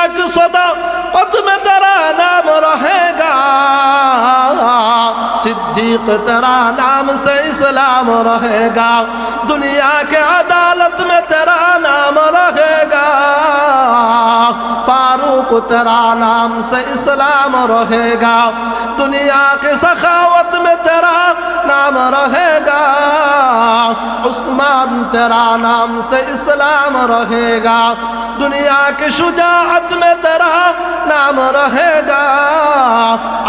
की सदाकत में तेरा नाम रहेगा, सिद्दीक तेरा नाम से इस्लाम रहेगा, दुनिया के अदालत में तेरा नाम रहेगा, फारूक तेरा नाम से इस्लाम रहेगा, दुनिया के सखावत में तेरा नाम रहेगा, उस्मान तेरा नाम से इस्लाम रहेगा, दुनिया के शुजाअत में तेरा नाम रहेगा,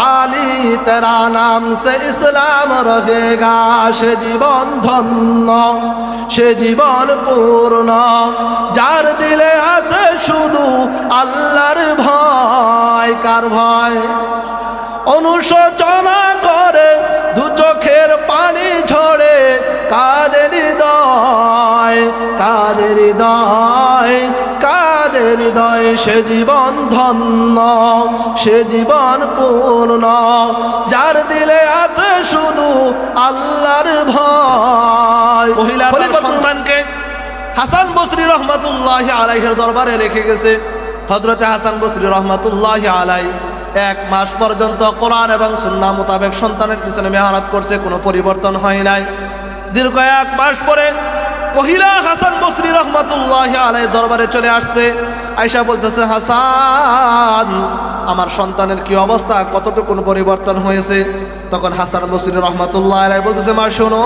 आली तेरा नाम से इस्लाम रहेगा। সে জীবন ধন্য, সে জীবন পূর্ণ, যার দিলে আছে শুধু আল্লাহর ভয়। কার ভয়? অনুশোচনা করে দু চোখের পানি ঝরে কাদের হৃদয়, কাদের হৃদয়, কাদের হৃদয়। সে জীবন ধন্য, সে জীবন পূর্ণ, যার দিলে আছে শুধু আল্লাহর ভয়। মহিলা সন্তানকে হাসান বসরি রহমাতুল্লাহি আলাইহির দরবারে রেখে গেছে। হযরতে হাসান বসরি রহমাতুল্লাহি আলাইহি 1 মাস পর্যন্ত কোরআন এবং সুন্নাহ মোতাবেক সন্তানের পিছনে মেহনত করছে, কোনো পরিবর্তন হয় নাই। দীর্ঘ 1 মাস পরে মহিলা হাসান বসরি রহমাতুল্লাহি আলাইহির দরবারে চলে আসছে। আয়েশা বলতেছে, হাসান, আমার সন্তানের কি অবস্থা, কতটুকু পরিবর্তন হয়েছে? তখন হাসান বসরি রহমাতুল্লাহি আলাইহি বলতেছে, মা শোনো,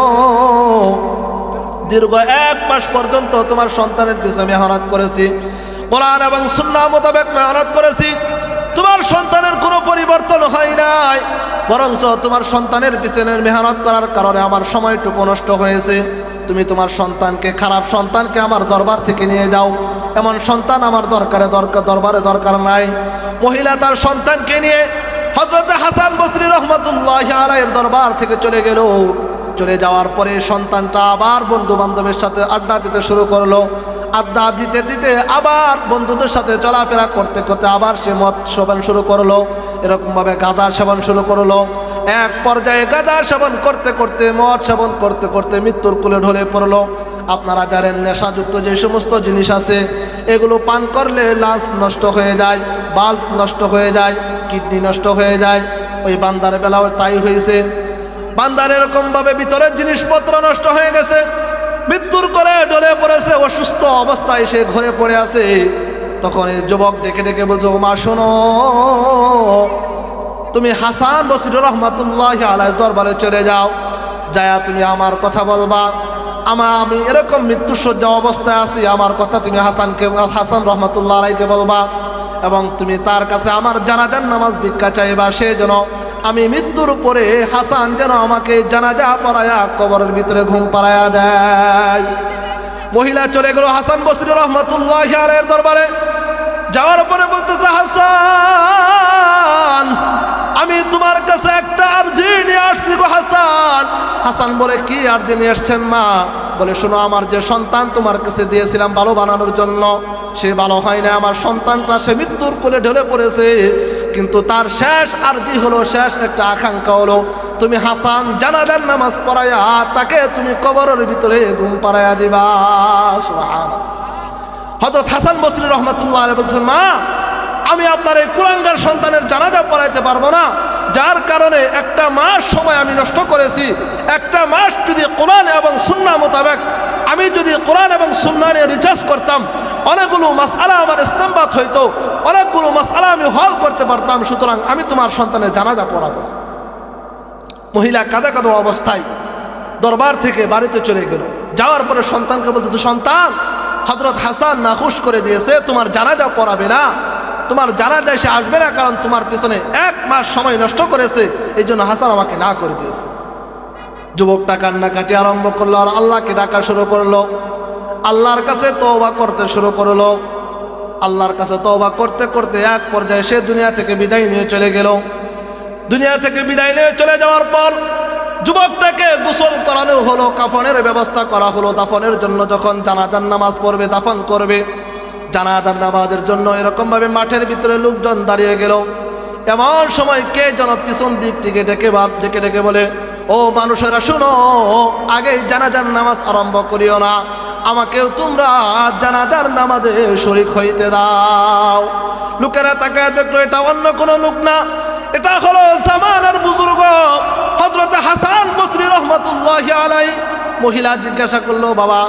দীর্ঘ 1 মাস পর্যন্ত তোমার সন্তানের পিছনে মেহনত করেছি, কোরআন এবং সুন্নাহ মোতাবেক মেহনত করেছি, তোমার সন্তানের কোনো পরিবর্তন হয় নাই, বরঞ্চ তোমার সন্তানের পিছনে মেহনত করার কারণে আমার সময়টুকু নষ্ট হয়েছে। তুমি তোমার সন্তানকে, খারাপ সন্তানকে আমার দরবার থেকে নিয়ে যাও, এমন সন্তান আমার দরবারে দরকার নাই। মহিলা তার সন্তানকে নিয়ে হযরতে হাসান বসরি রহমাতুল্লাহি আলাইহির দরবার থেকে চলে গেল। চলে যাওয়ার পরে সন্তানটা আবার বন্ধু বান্ধবের সাথে আড্ডা দিতে শুরু করলো। আড্ডা দিতে দিতে আবার বন্ধুদের সাথে চলাফেরা করতে করতে আবার সে মদ সেবন শুরু করলো, এরকমভাবে গাঁজা সেবন শুরু করলো। এক পর্যায়ে গাঁজা সেবন করতে করতে, মদ সেবন করতে করতে মৃত্যুর কোলে ঢলে পড়লো। আপনারা জানেন, নেশাযুক্ত যে সমস্ত জিনিস আছে এগুলো পান করলে লাংস নষ্ট হয়ে যায়, বাল্ব নষ্ট হয়ে যায়, কিডনি নষ্ট হয়ে যায়। ওই বান্দার বেলাও তাই হয়েছে। বান্দার এরকমভাবে ভিতরের জিনিসপত্র নষ্ট হয়ে গেছে, মৃত্যুর কোলে ঢলে পড়েছে, অসুস্থ অবস্থায় সে ঘরে পড়ে আছে। তখন এই যুবক ডেকে ডেকে বলছে, ও মা শোনো, তুমি হাসান বসরি রহমাতুল্লাহি আলাইহির দরবারে চলে যাও, যায়া তুমি আমার কথা বলবা। আমি এরকম মৃত্যুসজ্জা অবস্থায় আছি, আমার কথা তুমি হাসান রহমাতুল্লাহ আলাইহিকে বলবা, এবং তুমি তার কাছে আমার জানাজার নামাজ ভিক্ষা চাইবা, সে যেন আমি মৃত্যুর উপরে হাসান যেন আমাকে জানাজা পড়ায়া কবরের ভিতরে ঘুম পাড়ায়া দেয়। মহিলা চলে গেল হাসান বসরি রহমাতুল্লাহি আলাইহির দরবারে। যাওয়ার পরে বলতেছে, হাসান, আমি তোমার কাছে একটা আরজি নিয়ে আসছি গো হাসান। হাসান বলে, কি আরজি নিয়ে আসছেন মা? বলে, শোনো, আমার যে সন্তান তোমার কাছে দিয়েছিলাম ভালো বানানোর জন্য, সে ভালো হয় না। আমার সন্তানটা সে মৃত্যুর কোলে ঢলে পড়েছে, কিন্তু তার শেষ আরজি হলো, শেষ একটা আকাঙ্ক্ষা হলো, তুমি হাসান জানাজার নামাজ পড়ায়া তাকে তুমি কবরের ভিতরে ঘুম পাড়ায়া দিবা। সুবহানাল্লাহ। হযরত হাসান বসরি রাহমাতুল্লাহ আলাইহি বলছেন, মা, আমি আপনার এই কুলাঙ্গার সন্তানের জানাজা পড়াইতে পারবো না, যার কারণে 1 মাস সময় আমি নষ্ট করেছি। 1 মাস যদি কোরআন এবং সুন্নাহ মোতাবেক আমি যদি কোরআন এবং সুন্নাহ নিয়ে রিসার্চ করতাম, অনেকগুলো মাসআলা আমার ইস্তেমবাত হইতো, অনেকগুলো মাসআলা আমি হল করতে পারতাম। সুতরাং আমি তোমার সন্তানের জানাজা পড়াবো না। মহিলা কাঁদা কাঁদা অবস্থায় দরবার থেকে বাড়িতে চলে গেল। যাওয়ার পরে সন্তানকে বলতেছে, সন্তান, হযরত হাসান নাখুশ করে দিয়েছে, তোমার জানাজা পড়াবে না, তোমার জানাজায় সে আসবে না, কারণ তোমার পিছনে 1 মাস সময় নষ্ট করেছে, এই জন্য হাসান আমাকে না করে দিয়েছে। যুবকটা কান্নাকাটি আরম্ভ করলো আর আল্লাহকে ডাকা শুরু করলো, আল্লাহর কাছে তওবা করতে শুরু করলো। আল্লাহর কাছে তওবা করতে করতে এক পর্যায়ে সে দুনিয়া থেকে বিদায় নিয়ে চলে গেল। দুনিয়া থেকে বিদায় নিয়ে চলে যাওয়ার পর যুবকটাকে গোসল করানো হলো, কাফনের ব্যবস্থা করা হলো। দাফনের জন্য যখন জানাজার নামাজ পড়বে, দাফন করবে, জানাজার নামাজের জন্য এরকমভাবে মাঠের ভিতরে লোকজন দাঁড়িয়ে গেল। এমন সময় কে যেন পিছন দিক থেকে ডেকে ডেকে বলে, ও মানুষেরা শুনো, আগেই জানাজার নামাজ আরম্ভ করিও না, আমাকেও তোমরা জানাজার নামাজে শরীক হইতে দাও। লোকেরা তাকায় দেখলো এটা অন্য কোনো লোক না, এটা হলো জামানার বুজুর্গ হযরত হাসান বসরি রহমাতুল্লাহি আলাইহি। মহিলা জিজ্ঞাসা করলো, বাবা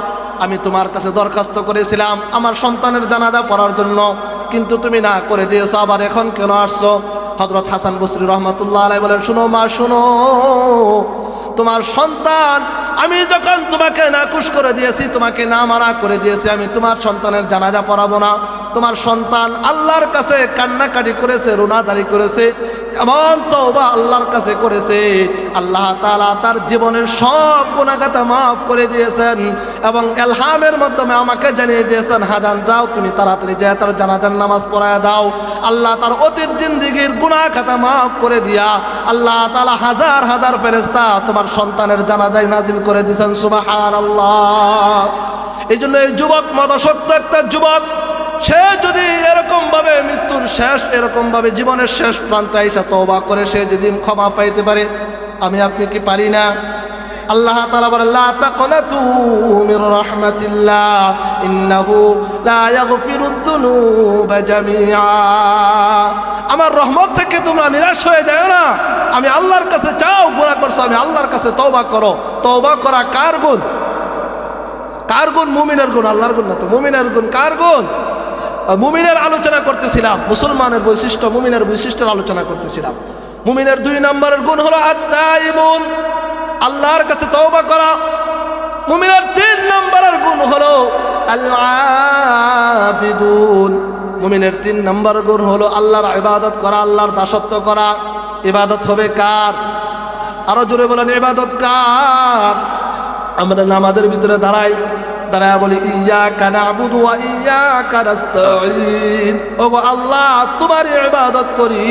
আমি তোমার কাছে দরখাস্ত করেছিলাম আমার সন্তানের জানাজা পড়ার জন্য, কিন্তু তুমি না করে দিয়েছো, আবার এখন কেন আসছো? হযরত হাসান বসরি রহমাতুল্লাহ আলাইহি বলেন, শুনো মা শুনো, তোমার সন্তান আমি যখন তোমাকে নাকুশ করে দিয়েছি, তোমাকে না মানা করে দিয়েছি, আমি তোমার সন্তানের জানাজা পড়াবো না। তোমার সন্তান আল্লাহর কাছে কান্নাকাটি করেছে, রোনাদারি করেছে, এমন তওবা আল্লাহর কাছে করেছে, আল্লাহ তাআলা তার জীবনের সব গুনাহগাতা মাফ করে দিয়েছেন এবং ইলহামের মাধ্যমে আমাকে জানিয়ে দিয়েছেন, হাজান যাও তুমি তাড়াতাড়ি যায় তার জানাজার নামাজ পড়ায় দাও। আল্লাহ তার অতীত জিন্দেগীর গুনাহ খাতা মাফ করে দিয়া আল্লাহ তাআলা হাজার হাজার ফেরেশতা তোমার সন্তানের জানাজায় নাজিল করে দিয়েছেন। সুবহানাল্লাহ। এই জন্য এই যুবক মদশক্ত একটা যুবক, সে যদি এরকম ভাবে মৃত্যুর শেষ এরকম ভাবে জীবনের শেষ প্রান্তে আইসা তওবা করে সে যদি ক্ষমা পাইতে পারে, আমি আপনি কি পারি না? আল্লাহ তাআলা বলেন, লা তাকনাতু মির রাহমাতিল্লাহ ইন্নাহু লা ইয়াগফিরুয যুনুবা জামিআ। আমার রহমত থেকে তোমরা নিরাশ হয়ে যায় না। আমি আল্লাহর কাছে চাও, গুনাহ করছো, আমি আল্লাহর কাছে তওবা করো। তওবা করা কার গুণ? কার গুণ? মুমিনের গুণ, আল্লাহর গুণ না তো। মুমিনের গুণ কার গুণ? মুমিনের আলোচনা করতেছিলাম, মুসলমানের বৈশিষ্ট্য, মুমিনের বৈশিষ্ট্যের আলোচনা করতেছিলাম। মুমিনের 2 নম্বরের গুণ হলো আত-তাইবুন, আল্লাহর কাছে তওবা করা। মুমিনের 3 নম্বরের গুণ হলো আল-আবিদুন, মুমিনের 3 নম্বর গুণ হলো আল্লাহর ইবাদত করা, আল্লাহর দাসত্ব করা। ইবাদত হবে কার? আরো জোরে বলেন, ইবাদত কার? আমরা নামাজের ভিতরে দাঁড়াই, দাঁড়ায় বলি ইয়্যাকা না'বুদু ওয়া ইয়্যাকা নাস্তাঈন, ওগো আল্লাহ তোমার ইবাদত করি,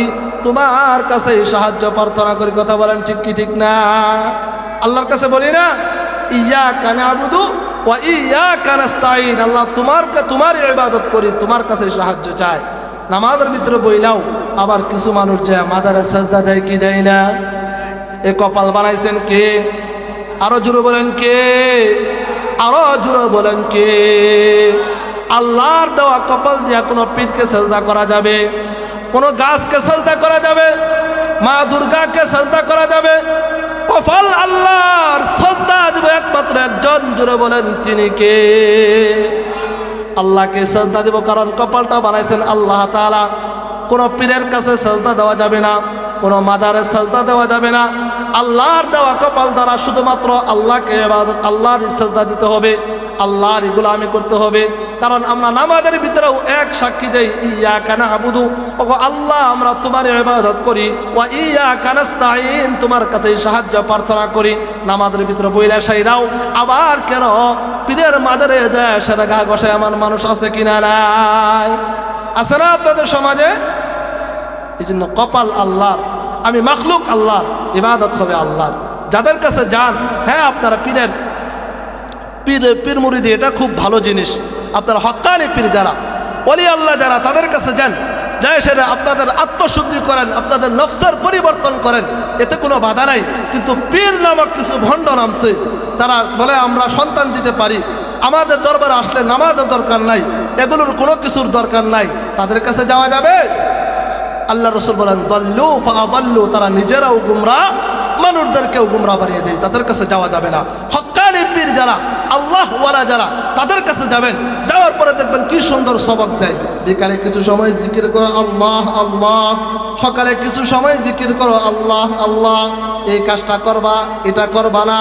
তোমার কাছে সাহায্য প্রার্থনা করি। কথা বলেন ঠিক কি ঠিক না? আল্লাহর কাছে বলি না ইয়্যাকা না'বুদু ওয়া ইয়্যাকা নাস্তাঈন, আল্লাহ তোমার ইবাদত করি, তোমার কাছে সাহায্য চাই। নামাজের ভিতরে বইলাও, আবার কিছু মানুষ যায় মাজারে সাজদা দেয়, কি দেয় না? এ কপাল বানাইছেন কে? আরো জোরে বলেন কে? আরো জোরে বলেন কে? আল্লাহর দেওয়া কপাল দিয়া কোনো পীরকে সাজদা করা যাবে, কোনো গাছকে সাজদা করা যাবে, মা দুর্গাকে সাজদা করা যাবে? কপাল আল্লাহর, সাজদা দেব একমাত্র একজন, জোরে বলেন তিনি কে? আল্লাহকে সাজদা দেব, কারণ কপালটা বানাইছেন আল্লাহ তাআলা। কোনো পীরের কাছে সাজদা দেওয়া যাবে না, কোনো মাজারে সাজদা দেওয়া যাবে না। আল্লাহর দেওয়া কপাল দ্বারা শুধুমাত্র আল্লাহকে ইবাদত, আল্লাহর সাজদা দিতে হবে, আল্লাহর গোলামি করতে হবে। কারণ আমরা নামাজের ভিতরেও এক সাক্ষী দেই, ইয়্যাকা না'বুদু, ওগো আল্লাহ আমরা তোমার ইবাদত করি, ওয়া ইয়্যাকা নাস্তাঈন, তোমার কাছে সাহায্য প্রার্থনা করি। নামাজের ভিতরে বইলা সাইরাও আবার কেন পীরের মাজারে যায় সেটা গা ঘষায় আমার মানুষ আছে কিনা? নাই, আছে না আপনাদের সমাজে? এই জন্য কপাল আল্লাহর, আমি মাখলুক আল্লাহর, ইবাদত হবে আল্লাহর। যাদের কাছে যান, হ্যাঁ আপনারা পীর মুরিদি, এটা খুব ভালো জিনিস। আপনারা হক্কানি পীর যারা, ওলি আল্লাহ যারা, তাদের কাছে যান, যাই সেটা আপনাদের আত্মশুদ্ধি করেন, আপনাদের নফসের পরিবর্তন করেন, এতে কোনো বাধা নাই। কিন্তু পীর নামক কিছু ভণ্ড নামছে, তারা বলে আমরা সন্তান দিতে পারি, আমাদের দরবারে আসলে নামাজের দরকার নাই, এগুলোর কোনো কিছুর দরকার নাই, তাদের কাছে যাওয়া যাবে? আল্লাহ রাসূল বলেন দাল্লু ফাআদাল্লু, তারা নিজেরাও গুমরাহ, মানুষদেরকেও গুমরাহ বানিয়ে দেয়, তাদের কাছে যাওয়া যাবে না। হক্কানি পীর যারা, আল্লাহ ওয়ালা যারা, তাদের কাছে যাবেন, যাওয়ার পরে দেখবেন কি সুন্দর সবক দেয়। বিকালে কিছু সময় জিকির করো আল্লাহ আল্লাহ, সকালে কিছু সময় জিকির করো আল্লাহ আল্লাহ, এই কাজটা করবা, এটা করবা না,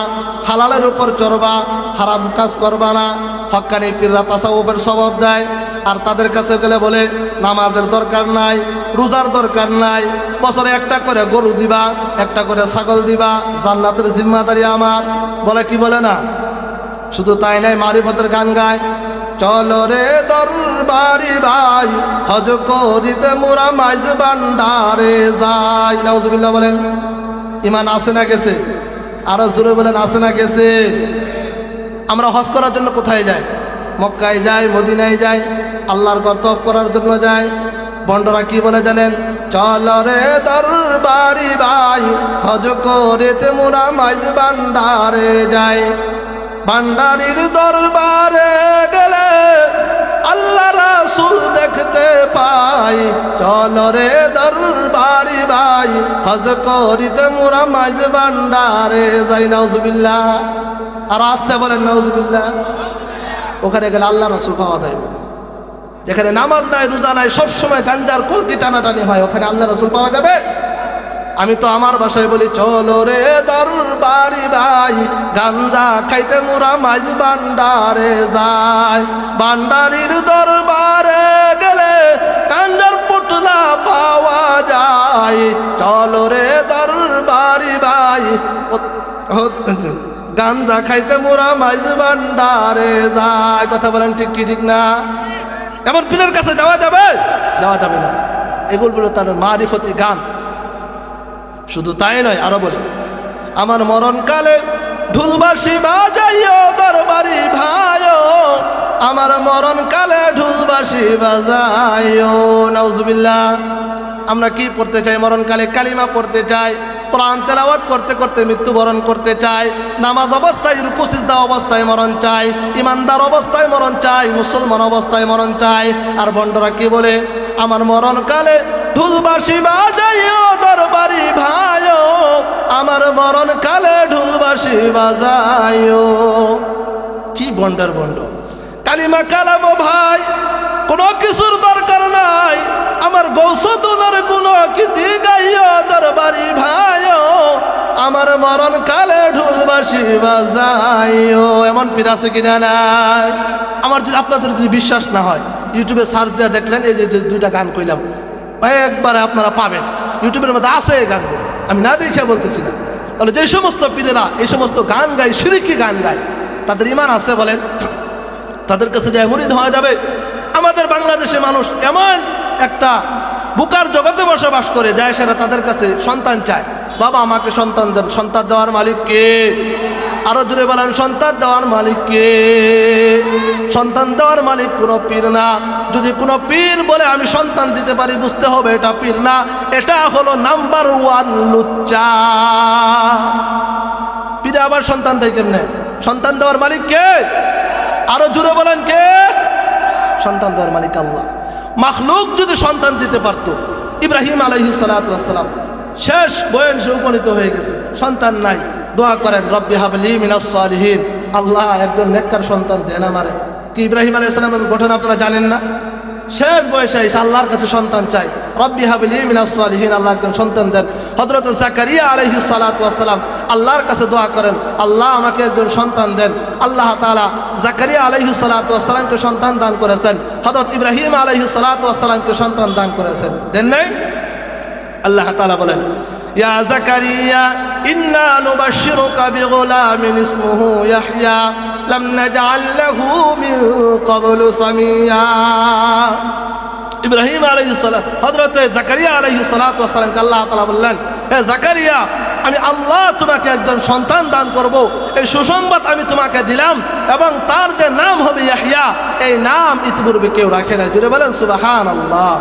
হালালের উপর চড়বা, হারাম কাজ করবা না। হক্কানি পীররা তাসাউফের সবক দেয়। আর তাদের কাছে গেলে বলে নামাজের দরকার নাই, রোজার দরকার নাই, বছরে একটা করে গরু দিবা, একটা করে ছাগল দিবা, জান্নাতের জিম্মাদারি আমার। বলে কি বলে না? শুধু তাই নাই, মারিফতের গান গায়, চলো রে দরবারি ভাই, হজ করিতে মোরা মাইজ ভান্ডারে যাই। নাউজুবিল্লাহ বলেন। ইমান আছে না গেছে? আরো জোরে বলেন, আছে না গেছে? আমরা হজ করার জন্য কোথায় যাই? মক্কায় যাই, মদিনায় যাই, আল্লাহর ঘর তওয়াফ করার জন্য যাই। বন্ডরা কি বলে জানেন? চল রে দরবারি ভাই, হজ করিতে মোরা মাইজ ভান্ডারে যাই। ভান্ডারির দরবারে গেলে আল্লাহ রাসূল দেখতে পাই, চলো রে দরবারি ভাই হজ করিতে মোরা মাইজ ভান্ডারে যাই। নাউজুবিল্লাহ। আর আসতে বলেন নাউজুবিল্লাহ। ওখানে গেলে আল্লাহ রাসূল পাওয়া যায়। যেখানে নামাজ নাই রোজা নাই সবসময় গাঞ্জার কলকি টানাটানি হয়, ওখানে আল্লাহ রাসূল পাওয়া যাবে? আমি তো আমার ভাষায় বলি চলো রে দরবারি ভাই গাঞ্জা খাইতে মোরা মাইজ ভান্ডারে যাই। ভান্ডারির দরবারে গেলে গাঞ্জার পুটলা পাওয়া যায়। চলো রে দরবারি ভাই গাঞ্জা খাইতে মোরা মাইজ ভান্ডারে যায়। কথা বলেন ঠিক কি ঠিক না? এমন পীরের কাছে যাওয়া যাবে? যাওয়া যাবে না। এগুলো তার মারিফতি গান। শুধু তাই নয়, আরো বলে আমার মরণকালে ঢুলবাসি বাজাইও দরবারি ভাইও, আমার মরণকালে ঢুলবাসি বাজাইও। নাউজুবিল্লাহ। আমরা কি পড়তে চাই মরণকালে? কালিমা পড়তে চাই, কোরআন তেলাওয়াত করতে করতে মৃত্যুবরণ করতে চাই, নামাজ অবস্থায় রুকু সিজদা অবস্থায় মরণ চাই, ইমানদার অবস্থায় মরণ চাই, মুসলমান অবস্থায় মরণ চাই। আর বন্ডরা কি বলে? আমার মরণকালে ঢুলবাসি বাজাইও দরবারি ভাইও, আমার মরণকালে ঢুলবাসি বাজাইও। কি বন্ডার বন্ড! কালিমা কালামো ভাই, কোনো কিছুর দরকার নাই, আমার গৌসদুলার গুলো কীতি গাইও দরবারি ভাইও, আমার মরণকালে ঢুলবাসি বাজাইও। এমন পীর আছে কিনা নাই? আমার যদি আপনাদের যদি বিশ্বাস না হয় ইউটিউবে সার্চ দিয়ে দেখলেন, এই যে দুইটা গান কইলাম একবারে আপনারা পাবেন, ইউটিউবের মধ্যে আছে এই গানগুলো, আমি না দেখে বলতেছি না। তাহলে যে সমস্ত পীরেরা এই সমস্ত গান গায়, শিরকি গান গায়, তাদের ঈমান আছে বলেন? তাদের কাছে যায় মুরিদ হওয়া যাবে? আমাদের বাংলাদেশে মানুষ এমন একটা বুকার জগতে বসবাস করে যায়, সেটা তাদের কাছে সন্তান চায়। বাবা আমাকে সন্তান দেন। সন্তান দেওয়ার মালিক কে? আরো জোরে বলেন, সন্তান দেওয়ার মালিক কে? সন্তান দেওয়ার মালিক কোনো পীর না। যদি কোনো পীর বলে আমি সন্তান দিতে পারি, বুঝতে হবে এটা পীর না, এটা হলো নাম্বার 1 লুচ্চা। পীরে আবার সন্তান দেয় কেমনে? সন্তান দেওয়ার মালিক কে? আরো জোরে বলেন কে? সন্তান দেওয়ার মালিক আল্লাহ। মাখলুক যদি সন্তান দিতে পারত, ইব্রাহিম আলাইহিস সালাতু ওয়াস সালাম শেষ বয়সে উপনীত হয়ে গেছে, সন্তান নাই, দোয়া করেন রব্বি হাবলি মিনাস সালিহিন, আল্লাহ একজন নেককার সন্তান দেন আমারে। কি ইব্রাহিম আলাইহিস সালামের ঘটনা আপনারা জানেন না? শেষ বয়সে এসে আল্লাহর কাছে সন্তান চাই, রব্বি হাবলি মিনাস সালিহিন, আল্লাহ একজন সন্তান দেন। হযরত জাকারিয়া আলাইহিস সালাতু ওয়াস সালাম আল্লাহর কাছে দোয়া করেন, আল্লাহ আমাকে একজন সন্তান দেন। আল্লাহ তাআলা জাকারিয়া আলাইহিস সালাতু ওয়াস সালামকে সন্তান দান করেছেন, হযরত ইব্রাহিম আলাইহিস সালাতু ওয়াস সালামকে সন্তান দান করেছেন, দেন নাই? আল্লাহ তাআলা বলেন, ইয়া জাকারিয়া ইন্না নুবাশশিরুকা বিগুলামিন ইসমুহু ইয়াহইয়া লাম নাজআল লাহু মিন ক্বাবলু সামিয়া। ইব্রাহিম আলাইহিস সালাম হযরত জাকারিয়া আলাইহিস সালাতু ওয়াস সালামকে আল্লাহ তাআলা বললেন, হে জাকারিয়া, আমি আল্লাহ তোমাকে একজন সন্তান দান করব, এই সুসংবাদ আমি তোমাকে দিলাম, এবং তার যে নাম হবে ইয়াহইয়া, এই নাম ইতিপূর্বে কেউ রাখে না। জুড়ে বলেন সুবহানাল্লাহ।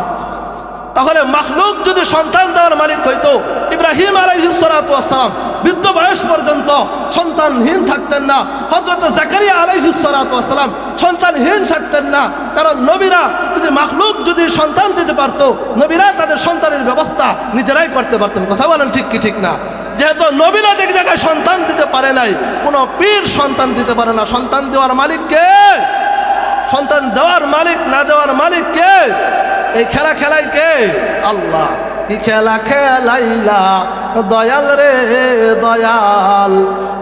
তাহলে মাখলুক যদি সন্তান দেওয়ার মালিক হইতো, ইব্রাহিম আলাইহিস সালাতু ওয়াস সালাম বৃদ্ধ বয়স পর্যন্ত সন্তানহীন থাকতেন না, হযরত জাকারিয়া আলাইহিস সালাতু ওয়াস সালাম সন্তানহীন থাকতেন না। কারণ নবীরা যদি মাখলুক যদি সন্তান দিতে পারতো, নবীরা তাদের সন্তানের ব্যবস্থা নিজেরাই করতে পারতেন। কথা বলেন ঠিক কি ঠিক না? যেহেতু নবীরা যে জায়গায় সন্তান দিতে পারে নাই, কোনো পীর সন্তান দিতে পারে না। সন্তান দেওয়ার মালিক কে? সন্তান দেওয়ার মালিক না দেওয়ার মালিক কে? এই খেলা খেলাই কে? আল্লাহ। কি খেলা খেলাইলা দয়াল রে দয়াল,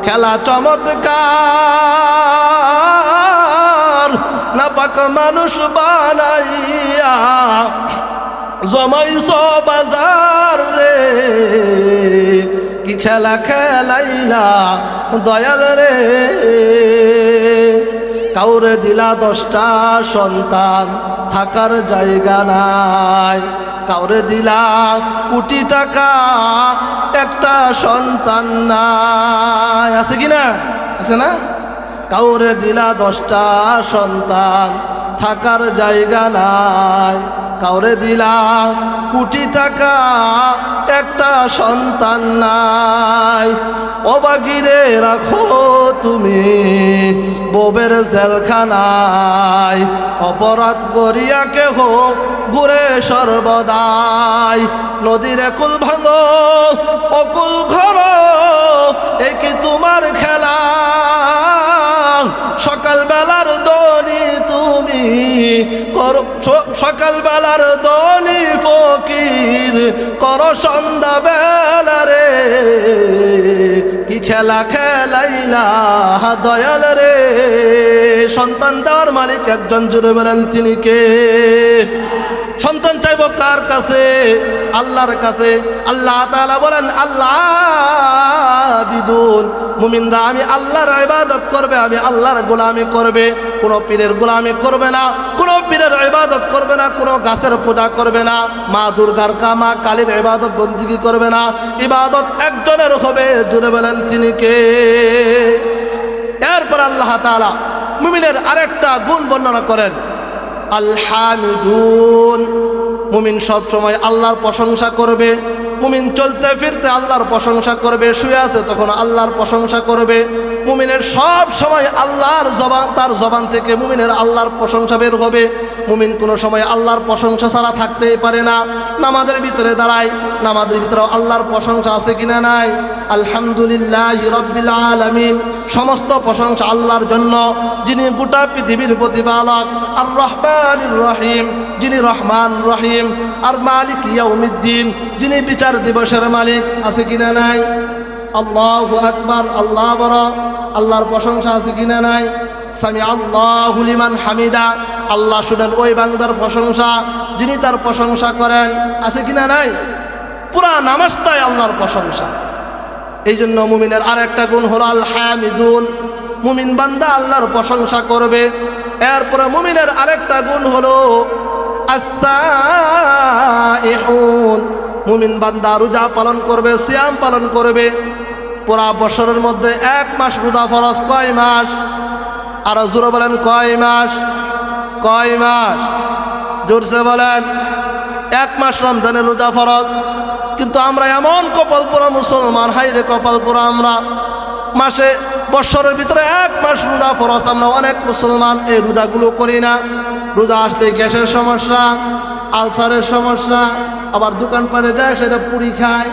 খেলা চমৎকার, নাপাক মানুষ বানাইয়া জমাইছ বাজার রে। কি খেলা খেলাইলা দয়াল রে, কাউরে দিলা 10টা সন্তান, থাকার জায়গা নাই। কাউরে দিলা কোটি টাকা, একটা সন্তান নাই। আছে কি না? আছে না? কাউরে দিলা 10টা সন্তান, থাকার জায়গা নাই। কাউরে দিলাম কোটি টাকা, একটা সন্তান নাই। অবাগিরে রাখো তুমি বউবের জেলখানায়, অপরাধ করিয়া কেহ ঘুরে সর্বদাই। নদীর কুল ভাঙো অকুল ঘর, এ কি তোমার খেলা? সকালবেলার দনি তুমি সকালবেলার দনি ফকির কর সন্ধ্যা বেলা রে, কি খেলা খেলাইলা দয়াল রে। সন্তান দেওয়ার মালিক একজন, জুড়ে বলেন তিনি কে? সন্তান চাইব কার কাছে? আল্লাহর কাছে। আল্লাহ তাআলা বলেন আল্লাহ বিদুন, মুমিনরা আমি আল্লাহর ইবাদত করবে, আমি আল্লাহর গোলামি করবে, কোনো পীরের গোলামি করবে না, কোনো পীরের ইবাদত করবে না, কোনো গাছের পূজা করবে না, মা দুর্গার মা কালীর ইবাদত বন্দিগি করবে না। ইবাদত একজনের হবে, জুড়ে বলেন তিনি কে? এরপর আল্লাহ তাআলা মুমিনের আরেকটা গুণ বর্ণনা করেন, আল হামিদুন। মুমিন সব সময় আল্লাহর প্রশংসা করবে। মুমিন চলতে ফিরতে আল্লাহর প্রশংসা করবে, শুয়ে আছে তখন আল্লাহর প্রশংসা করবে। মুমিনের সব সময় আল্লাহর জবান, তার জবান থেকে মুমিনের আল্লাহর প্রশংসা বের হবে। মুমিন কোনো সময় আল্লাহর প্রশংসা ছাড়া থাকতেই পারে না। নামাজের ভিতরে দাঁড়ায়, নামাজের ভিতরে আল্লাহর প্রশংসা আছে কিনা নাই? আলহামদুলিল্লাহি রাব্বিল আলামিন, সমস্ত প্রশংসা আল্লাহর জন্য, যিনি গোটা পৃথিবীর প্রতিপালক। আর রহমানির রহিম, যিনি রহমান রহিম। আর মালিক ইয়াউমিদ্দিন, যিনি বিচার দিবসের মালিক। আছে কিনা নাই? আল্লাহু আকবার, আল্লাহ বড়। আল্লাহর প্রশংসা আছে কিনা নাই? সামি আল্লাহু লিমান হামিদা, আল্লাহ শুনেন ওই বান্দার প্রশংসা যিনি তার প্রশংসা করেন। আছে কিনা নাই? পুরা নামাজটাই আল্লাহর প্রশংসা। এই জন্য মুমিনের আরেকটা গুণ হলো আল হামিদুন, মুমিন বান্দা আল্লাহর প্রশংসা করবে। এরপরে মুমিনের আরেকটা গুণ হলো আস-সাইহুন, মুমিন বান্দা রোজা পালন করবে, সিয়াম পালন করবে। পুরা বছরের মধ্যে 1 মাস রোজা ফরজ। কয় মাস? আরো জোরে বলেন, কয় মাস? কয় মাস? জোরসে বলেন। 1 মাস রমজানের রোজা ফরজ। কিন্তু আমরা এমন কপাল পোড়া মুসলমান, হাইরে কপাল পোড়া আমরা, মাসে বছরের ভিতরে 1 মাস রোজা ফরজ, আমরা অনেক মুসলমান এই রোজাগুলো করি না। রোজা আসলে গ্যাসের সমস্যা, আলসারের সমস্যা, আবার দোকানপাটে যায় সেটা পুরি খায়,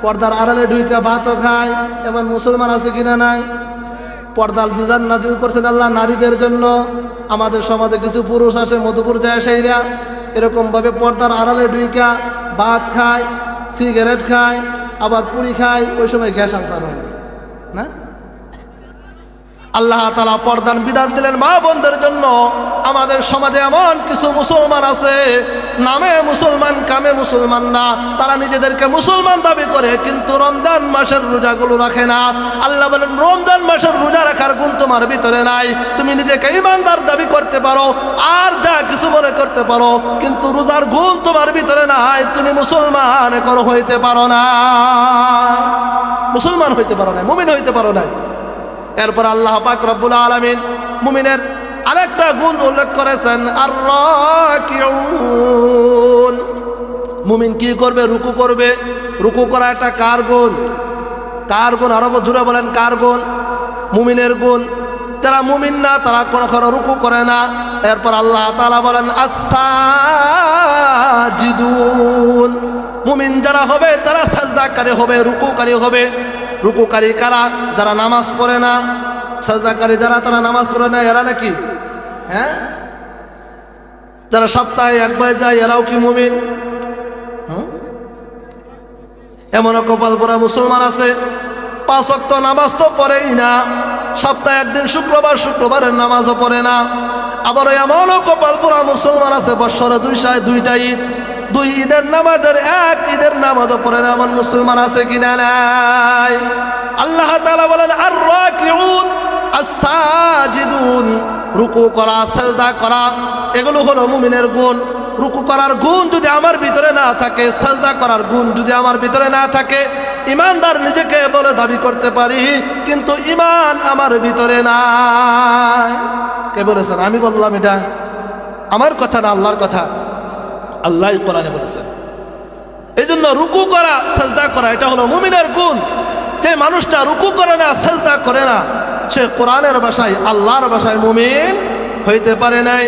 পর্দার আড়ালে ঢুইকা ভাতও খায়। এমন মুসলমান আছে কিনা নাই? পর্দার বিধান নাজিল করছেন আল্লাহ নারীদের জন্য। আমাদের সমাজে কিছু পুরুষ আছে, মধুপুর যায় সেইরা এরকমভাবে পর্দার আড়ালে ঢুইকা ভাত খায়, সিগারেট খায়, আবার পুরি খায়। ওই সময় গ্যাস আলসার হয় না? আল্লাহ তাআলা পর্দার বিধান দিলেন মা বোনদের জন্য। আমাদের সমাজে এমন কিছু মুসলমান আছে, নামে মুসলমান কামে মুসলমান না, তারা নিজেদেরকে মুসলমান দাবি করে কিন্তু রমজান মাসের রোজাগুলো রাখে না। আল্লাহ বলেন রমজান মাসের রোজা রাখার গুণ তোমার ভিতরে নাই। তুমি নিজেকে ইমানদার দাবি করতে পারো আর যা কিছু মনে করতে পারো, কিন্তু রোজার গুণ তোমার ভিতরে নাই। তুমি মুসলমান কোনো হইতে পারো না, মুসলমান হইতে পারো না, মুমিন হইতে পারো না। এরপর আল্লাহ পাক রব্বুল আলামিন মুমিনের আরেকটা গুণ উল্লেখ করেছেন, আর রাকিউন। মুমিন কি করবে? রুকু করবে। রুকু করা একটা কার গুণ? কার গুণ? আরো জোরে বলেন, কার গুণ? মুমিনের গুণ। যারা মুমিন না তারা কখনো রুকু করে না। এরপর আল্লাহ তাআলা বলেন আস-সাজিদুন, মুমিন যারা হবে তারা সাজদাকারী হবে, রুকুকারী হবে। রুকুকারী কারা? যারা নামাজ পড়ে না। সাজদাকারী যারা, তারা নামাজ পড়ে না, এরা নাকি? হ্যাঁ, যারা সপ্তাহে একবার যায় এরাও কি মুমিন? এমনও কপাল পোড়া মুসলমান আছে 5 ওয়াক্ত নামাজ তো পড়েই না, সপ্তাহে একদিন শুক্রবার, শুক্রবারের নামাজও পড়ে না। আবার এমনও কপাল পোড়া মুসলমান আছে বৎসরে 2টা ঈদ, 2 ঈদের নামাজের 1 ঈদের নামাজও পড়ে না। এমন মুসলমান আছে কিনা নাই? আল্লাহ তাআলা বলেন আর রাকিউন আস-সাজিদুন, রুকু করা, সাজদা করা, এগুলো হলো মুমিনের গুণ। রুকু করার গুণ যদি আমার ভিতরে না থাকে, সাজদা করার গুণ যদি আমার ভিতরে না থাকে, ইমানদার নিজেকে বলে দাবি করতে পারি কিন্তু ইমান আমার ভিতরে নাই। কে বলেছেন? আমি বললাম, এটা আমার কথা না, আল্লাহর কথা। আল্লাহ কোরআনে বলেছেন। এই জন্য রুকু করা সাজদা করা এটা হলো মুমিনের গুণ। যে মানুষটা রুকু করে না সাজদা করে না সে কোরআনের ভাষায় আল্লাহর ভাষায় মুমিন হইতে পারে নাই।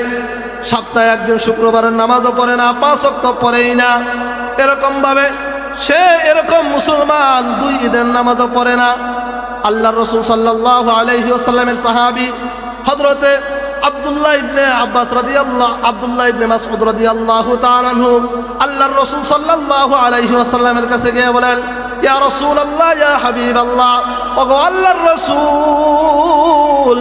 সপ্তাহে একদিন শুক্রবারের নামাজও পড়ে না, 5 ওয়াক্ত পড়েই না, এরকম ভাবে সে এরকম মুসলমান 2 ঈদের নামাজও পড়ে না। আল্লাহ রসুল সাল্লাল্লাহু আলাইহি ওয়াসাল্লামের সাহাবী হযরতে আব্দুল্লাহ ইবনে আব্বাস রাদিয়াল্লাহু আব্দুল্লাহ ইবনে মাসউদ রাদিয়াল্লাহু তাআলা আনহু আল্লাহর রাসূল সাল্লাল্লাহু আলাইহি ওয়াসাল্লামের কাছে গিয়ে বলেন, ইয়া রাসূলুল্লাহ ইয়া হাবিবাল্লাহ, ওগো আল্লাহর রাসূল,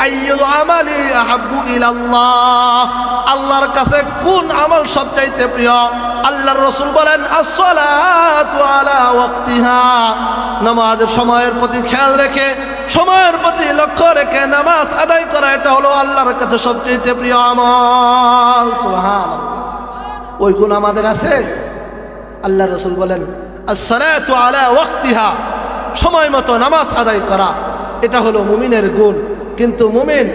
আইয়ুল আমালি আহাব্বু ইলাল্লাহ, আল্লাহর কাছে কোন আমল সবচাইতে প্রিয়? আল্লাহর রাসূল বলেন, আস-সালাতু আলা ওয়াক্তিহা, নামাজের সময়ের প্রতি খেয়াল রেখে সময়ের প্রতি লক্ষ্য রেখে নামাজ আদায় করা এটা হলো আল্লাহর কাছে সবচেয়ে প্রিয় আমল। সুবহানাল্লাহ। ওই গুণ আমাদের আছে? আল্লাহ রাসূল বলেন, আস-সালাতু আলা ওয়াক্তিহা, সময় মতো নামাজ আদায় করা এটা হলো মুমিনের গুণ। কিন্তু মুমিন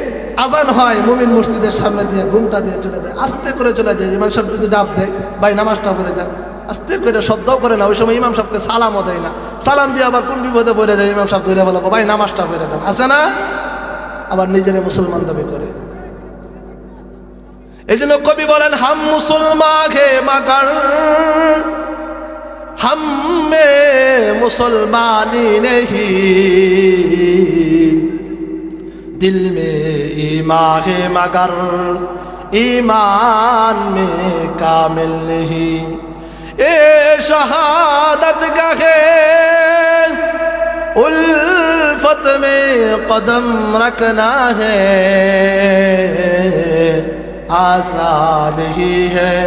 আজান হয়, মুমিন মসজিদের সামনে দিয়ে ঘুমটা দিয়ে চলে যায়, আস্তে করে চলে যায়। ইমাম সাহেব যদি ডাক দেয়, ভাই নামাজটা পড়ে যান, আস্তে করে শব্দও করে না। ওই সময় ইমাম সাহেবকে সালামও দেয় না, সালাম দিয়ে আবার কোন বিপদে পড়ে যায় ইমাম সাহেব ধরে বলবো, ভাই নামাজটা পড়ে যান, আছে না? আবার নিজের মুসলমান দাবি করে। এই জন্য কবি বলেন, হাম মুসলমান হে মাগার हम में मुसलमानी नहीं, दिल में ईमान है मगर ईमान में कामिल नहीं, ए शहादत गहे उल्फत में कदम रखना है, आसान ही है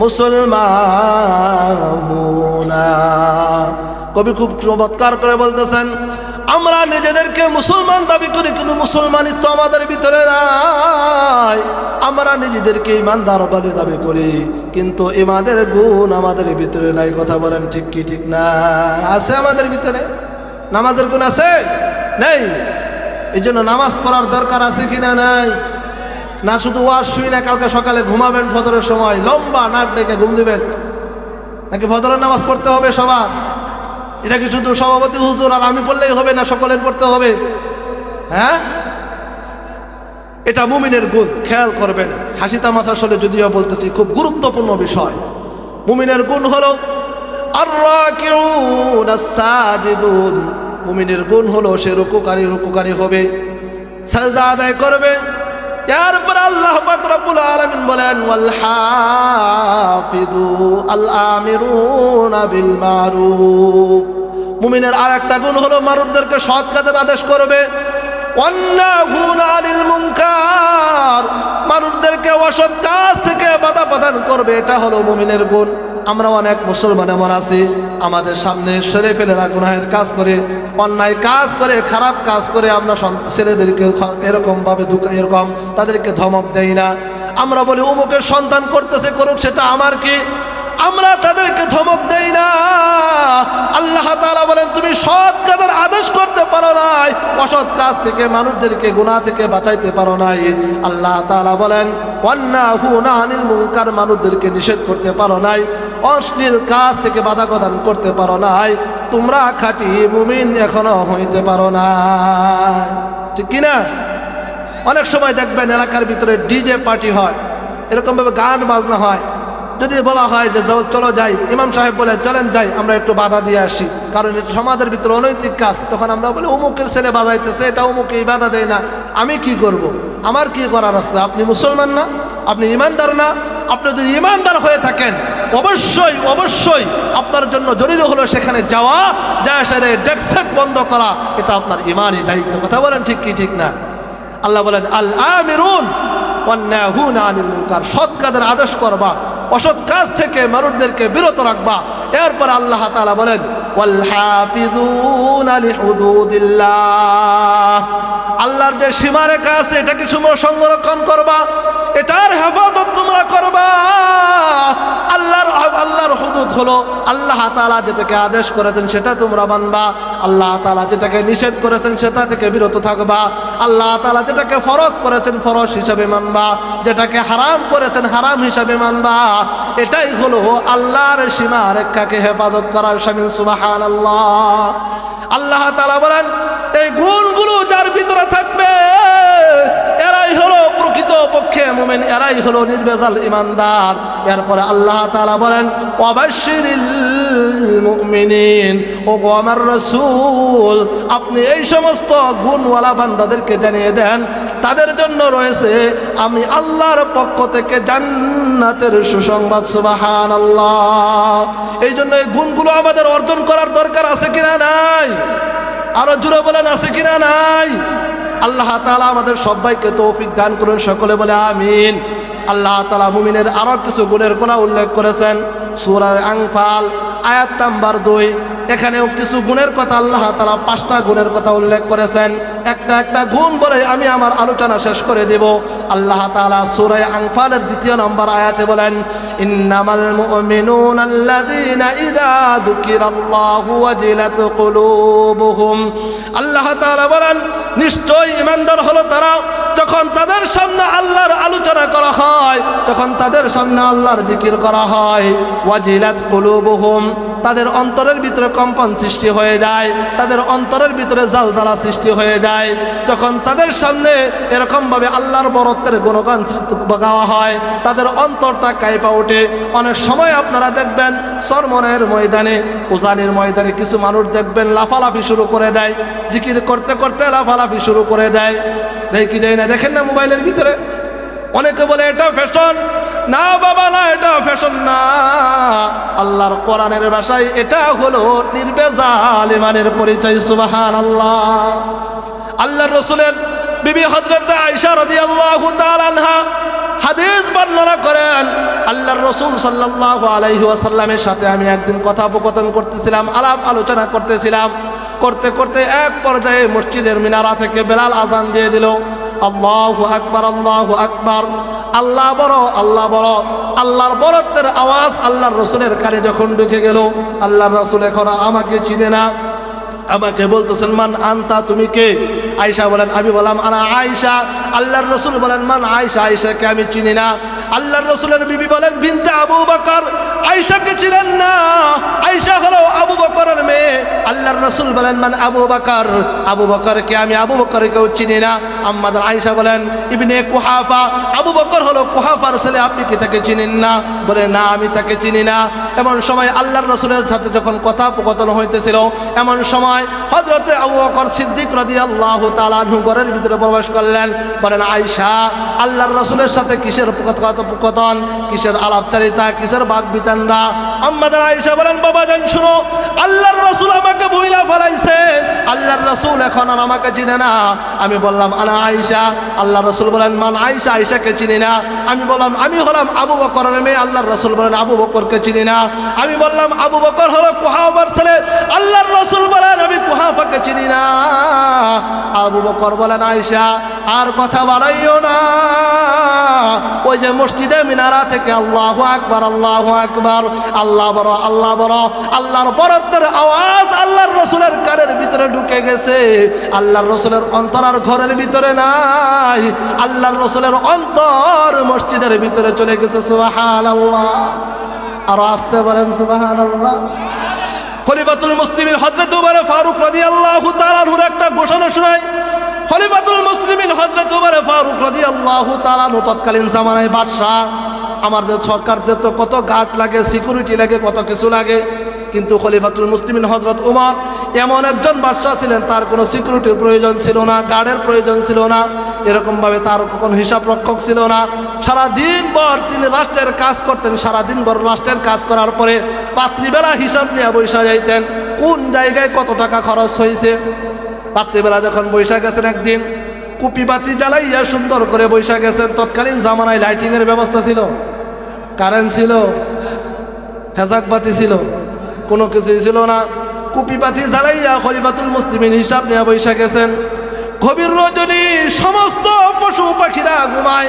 মুসলমানুনা। কবি খুব চমৎকার করে বলতেছেন, আমরা নিজেদেরকে মুসলমান দাবি করি কিন্তু মুসলমানিত্ব আমাদের ভিতরে নাই। আমরা নিজেদেরকে ইমানদার বলে দাবি করি কিন্তু ইমানের গুণ আমাদের ভিতরে নাই। কথা বলেন ঠিক কি ঠিক না? আছে আমাদের ভিতরে? নামাজের গুণ আছে? নেই। এই জন্য নামাজ পড়ার দরকার আছে কিনা? নাই। না শুধু ওয়াজ শুই না, কালকে সকালে ঘুমাবেন ফজরের সময় লম্বা নাক ডেকে ঘুম দিবেন, নাকি ফজরের নামাজ পড়তে হবে সবার? এটা কি শুধু সভাপতি হুজুর আর আমি পড়লেই হবে, না সকলের পড়তে হবে? হ্যাঁ, এটা মুমিনের গুণ। খেয়াল করবেন, হাসি তামাশা আসলে যদিও বলতেছি, খুব গুরুত্বপূর্ণ বিষয়। মুমিনের গুণ হলো আর-রাকিউন আস-সাজিদুন, মুমিনের গুণ হলো সে রুকুকারী হবে, সাজদা আদায় করবে। এরপর আল্লাহ পাক রব্বুল আলামিন বলেন, ওয়াল হাফিযু আল আমিরুনা বিল মারুফ, মুমিনের আরেকটা গুণ হলো মারুফদেরকে সৎ কাজের আদেশ করবে। ওয়ান্নাহুনা আনিল মুনকার, মারুফদেরকে অসৎ কাজ থেকে বাধা প্রদান করবে। এটা হলো মুমিনের গুণ। আমরা অনেক মুসলমান এমন আছি, আমাদের সামনে ছেলে ফেলেরা গুনাহের কাজ করে, অন্যায় কাজ করে, খারাপ কাজ করে, আমরা ছেলেদেরকে এরকমভাবে এরকম তাদেরকে ধমক দেই না। আমরা বলি অমুকের সন্তান করতেছে, করুক, সেটা আমার কি? আমরা তাদেরকে ধমক দেই না। আল্লাহ তাআলা বলেন, তুমি সৎ কাজের আদেশ করতে পারো নাই, অসৎ কাজ থেকে মানুষদেরকে গুনাহ থেকে বাঁচাইতে পারো নাই। আল্লাহ তাআলা বলেন, ওয়ান্নাহুনা আনিল মুনকার, মানুষদেরকে নিষেধ করতে পারো নাই, অশ্লীল কাজ থেকে বাধা প্রদান করতে পারো নাই। তোমরা খাঁটি মুমিন এখনো হইতে পারো না, ঠিক কিনা? অনেক সময় দেখবেন এলাকার ভিতরে ডিজে পার্টি হয়, এরকমভাবে গান বাজনা হয়। যদি বলা হয় যে চলো যাই, ইমাম সাহেব বলে চলেন যাই, আমরা একটু বাধা দিয়ে আসি, কারণ এটা সমাজের ভিতরে অনৈতিক কাজ। তখন আমরা বলি অমুকের ছেলে বাজাইতেছে, এটা অমুকেই বাধা দেয় না, আমি কি করব? আমার কি করার আছে? আপনি মুসলমান না? আপনি ইমানদার না? আপনি যদি ইমানদার হয়ে থাকেন অবশ্যই অবশ্যই আপনার জন্য জরুরি হলো সেখানে যাওয়া, যায় সেরে ডেস্ক বন্ধ করা, এটা আপনার ইমানই দায়িত্ব। কথা বলেন ঠিক কি ঠিক না? আল্লাহ বলেন, আল আমিরুন ওয়ান্নাহুনা আনিল মুনকার, সৎ কাজের আদেশ করবা, অসৎ কাজ থেকে মানুষদেরকে বিরত রাখবা। এরপর আল্লাহ তাআলা বলেন, ওয়াল হাফিজুনা লিহুদুদিল্লাহ, আল্লাহর যে সীমারেখা আছে এটাকে সংরক্ষণ করবা, এটার হেফাজত তোমরা করবা। আল্লাহর হুদুদ হলো আল্লাহ তাআলা যেটাকে আদেশ করেছেন সেটা তোমরা মানবা, আল্লাহ তাআলা যেটাকে নিষেধ করেছেন সেটা থেকে বিরত থাকবা, আল্লাহ তাআলা যেটাকে ফরজ করেছেন ফরজ হিসাবে মানবা, যেটাকে হারাম করেছেন হারাম হিসাবে মানবা। এটাই হলো আল্লাহর সীমা রেখাকে হেফাজত করার শামিল। সুবহানাল্লাহ। আল্লাহ তাআলা বলেন এই গুণগুলো যার ভিতরে থাকবে এরাই হলো প্রকৃত পক্ষে মুমিন, এরাই হলো নির্ভেজাল ইমানদার। এরপরে আল্লাহ তাআলা বলেন ওয়াবাশশিরিল মুমিনিন, ও গো আমার রাসূল আপনি এই সমস্ত গুণওয়ালা বান্দাদেরকে জানিয়ে দেন তাদের জন্য রয়েছে আমি আল্লাহর পক্ষ থেকে জান্নাতের সুসংবাদ। সুবহানাল্লাহ। এই জন্য এই গুণগুলো আমাদের অর্জন করার দরকার আছে কিনা নাই? আরো জোরে বলেন আছে কিনা নাই? আল্লাহ তাআলা আমাদের সবাইকে তৌফিক দান করুন, সকলে বলে আমিন। আল্লাহ তাআলা মুমিনের আরো কিছু গুণের কথা উল্লেখ করেছেন সূরা আনফাল আয়াত নাম্বার 2। এখানেও কিছু গুণের কথা আল্লাহ তাআলা 5টা গুণের কথা উল্লেখ করেছেন। একটা একটা গুণ বলে আমি আমার আলোচনা শেষ করে দেব। আল্লাহ তাআলা সূরা আনফালের 2 নম্বর আয়াতে বলেন ইন্নামাল মুমিনুনা আল্লাযীনা ইযা যুকিরাল্লাহু ওয়াজিলাত কুলুবুহুম। আল্লাহ তাআলা বলেন নিশ্চয়ই ঈমানদার হলো তারা যখন তাদের সামনে আল্লাহর আলোচনা করা হয়, যখন তাদের সামনে আল্লাহর জিকির করা হয়, ওয়াজিলাত কুলুবুহুম তাদের অন্তরের ভিতরে কম্পন সৃষ্টি হয়ে যায়, তাদের অন্তরের ভিতরে জালজালা সৃষ্টি হয়ে যায়। যখন তাদের সামনে এরকমভাবে আল্লাহর বরত্বের গুণগান গাওয়া হয় তাদের অন্তরটা কাঁপা ওঠে। অনেক সময় আপনারা দেখবেন সরমনের ময়দানে উজানির ময়দানে কিছু মানুষ দেখবেন লাফালাফি শুরু করে দেয়, জিকির করতে করতে লাফালাফি শুরু করে দেয়। দেখি দেয় না? দেখেন না মোবাইলের ভিতরে? অনেকে বলে এটা ফ্যাশন। না বাবা না, এটা ফ্যাশন না। আল্লাহর কোরআনের ভাষায় এটা হলো নির্ভেজাল ঈমানের পরিচয়। সুবহানাল্লাহ। আল্লাহর রাসূলের বিবি হযরত আয়েশা রাদিয়াল্লাহু তাআলা আনহা হাদিস বর্ণনা করেন আল্লাহর রাসূল সাল্লাল্লাহু আলাইহি ওয়াসাল্লামের সাথে আমি একদিন কথোপকথন করতেছিলাম, আলাপ আলোচনা করতেছিলাম। করতে করতে এক পর্যায়ে মসজিদের মিনারা থেকে বেলাল আজান দিয়ে দিল, আল্লাহু আকবার আল্লাহু আকবার, আল্লাহ বড় আল্লাহ বড়। আল্লাহর বরত্বের আওয়াজ আল্লাহর রাসূলের কানে যখন ঢুকে গেল, আল্লাহর রাসূল এখন আমাকে চিনে না, আমাকে বলতেছেন মান আনতা, তুমি কে? আয়েশা বলেন, আমি বললাম আনা আয়েশা। আল্লাহর রাসূল বলেন মান আয়েশা, আয়েশাকে আমি চিনি না। আল্লাহর রাসূলের বিবি বলেন বিনতে আবু বকর, আয়েশাকে চিনেন না, আয়েশা হলো আবু বকরের মেয়ে। আল্লাহর রাসূল বলেন মান আবু বকর, আবু বকরকে আমি আবু বকরকেও চিনি না। আম্মাজান আয়েশা বলেন ইবনে কুহাফা, আবু বকর হলো কুহাফার ছেলে, আপনি কি তাকে চিনেন না? বলে না আমি তাকে চিনি না। এমন সময় আল্লাহর রাসূলের সাথে যখন কথোপকথন হইতেছিল, এমন সময় হযরতে আবু বকর সিদ্দিক রাদিয়াল্লাহু তাআলা আনহু ঘরের ভিতরে প্রবেশ করলেন। বলেন আয়েশা আল্লাহর রাসূলের সাথে কিসের কথোপকথন, কিসের আলাপচারিতা, কিসের বাকবিতণ্ডা? আম্মাজান আয়েশা বলেন বাবা জান শুনো, আল্লাহর রাসূল আমাকে ভুইলা ফেলাইছে, আল্লাহর রাসূল এখন আর আমাকে চিনে না। আমি বললাম আনা আয়েশা। আল্লাহর রাসূল বলেন মান আয়েশা, আয়েশাকে চিনি না। আমি বললাম আমি হলাম আবু বকরের মেয়ে। আল্লাহর রাসূল বলেন আবু বকরকে চিনি না। আমি বললাম আবু বকর হলো কুহাফার ছেলে। আল্লাহর রাসূল বলেন আমি কুহাফাকে চিনি না। আবু বকর বলেন আয়েশা আর কথা বাড়াইও না, ওই যে মসজিদে মিনারা থেকে আল্লাহু আকবার আল্লাহু আকবার, আল্লাহ বড় আল্লাহ বড়, আল্লাহর বরত্বের আওয়াজ আল্লাহর রাসূলের কানের ভিতরে ঢুকে গেছে। আল্লাহর রাসূলের অন্তর আর ঘরের ভিতরে নাই, আল্লাহর রাসূলের অন্তর মসজিদের ভিতরে চলে গেছে। সুবহানাল্লাহ। আর আসতে বলেন সুবহানাল্লাহ। খলিফাতুল মুসলিমিন হযরত ওমর ফারুক রাদিয়াল্লাহু তাআলা আনহুর একটা ঘোষণা শোনায়। খলিফাতুল মুসলিমিন হযরত ওমর ফারুক রাদিয়াল্লাহু তাআলা আনহু তৎকালীন জামানায় বাদশা। আমাদের সরকারদের তো কত গার্ড লাগে, সিকিউরিটি লাগে, কত কিছু লাগে, কিন্তু খলিফাতুল মুসলিমিন হযরত ওমর এমন একজন বাদশা ছিলেন তার কোনো সিকিউরিটির প্রয়োজন ছিল না, গার্ডের প্রয়োজন ছিল না, এরকমভাবে তার কোনো হিসাব রক্ষক ছিল না। সারাদিন ভর তিনি রাষ্ট্রের কাজ করতেন, সারাদিন ভর রাষ্ট্রের কাজ করার পরে রাত্রিবেলা হিসাব নিয়ে বৈশা যাইতেন কোন জায়গায় কত টাকা খরচ হয়েছে। রাত্রিবেলা যখন বৈশা গেছেন একদিন, কুপি বাতি জ্বালাইয়া সুন্দর করে বৈশা গেছেন। তৎকালীন জামানায় লাইটিংয়ের ব্যবস্থা ছিল, কারেন্ট ছিল, হেজাক বাতি ছিল, কোনো কিছুই ছিল না। কুপি বাতি জ্বালাইয়া খলিফাতুল মুসলিমিন হিসাব নিয়ে বৈশা গেছেন। গভীর রজনী সমস্ত পশু পাখিরা ঘুমায়,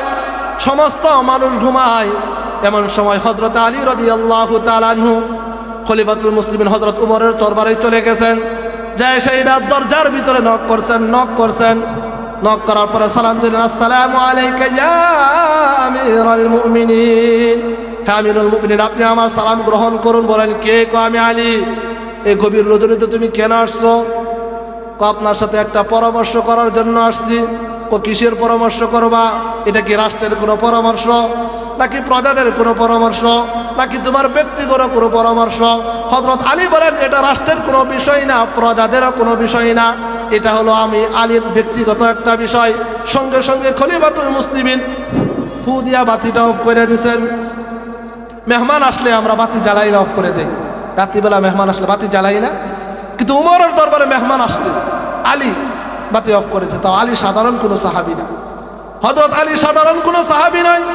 সমস্ত মানুষ ঘুমায়। এমন সময় হযরত আলী রাদিয়াল্লাহু তাআলা আনহু খলিফাতুল মুসলিমিন হযরত উমরের দরবারে চলে গেছেন, যায় সেই রাত দরজার ভিতরে নক করছেন। নক করার পরে সালাম দিলেন, আসসালামু আলাইকা ইয়া আমিরুল মুমিনিন। হে আমিরুল মুমিনিন, আপনি আমার সালাম গ্রহণ করুন। বলেন, কে? কো আমি আলী। এই গভীর রজনীতে তুমি কেন আসছো? কো আপনার সাথে একটা পরামর্শ করার জন্য আসছি। কো কিসের পরামর্শ করবা? এটা কি রাষ্ট্রের কোনো পরামর্শ, নাকি প্রজাদের কোনো পরামর্শ, নাকি তোমার ব্যক্তিগত কোনো পরামর্শ? হযরত আলী বলেন, এটা রাষ্ট্রের কোনো বিষয় না, প্রজাদেরও কোনো বিষয় না, এটা হলো আমি আলীর ব্যক্তিগত একটা বিষয়। সঙ্গে সঙ্গে খলিফাতুল মুসলিমিন ফু দিয়া বাতিটা অফ করে দিয়েছেন। মেহমান আসলে আমরা বাতি জ্বালাই না, অফ করে দেই। রাত্রিবেলা মেহমান আসলে বাতি জ্বালাই না, কিন্তু উমরের দরবারে মেহমান আসলে আলী বাতি অফ করেছে। তাও আলী সাধারণ কোনো সাহাবী না, হযরত আলী সাধারণ কোনো সাহাবী নয়।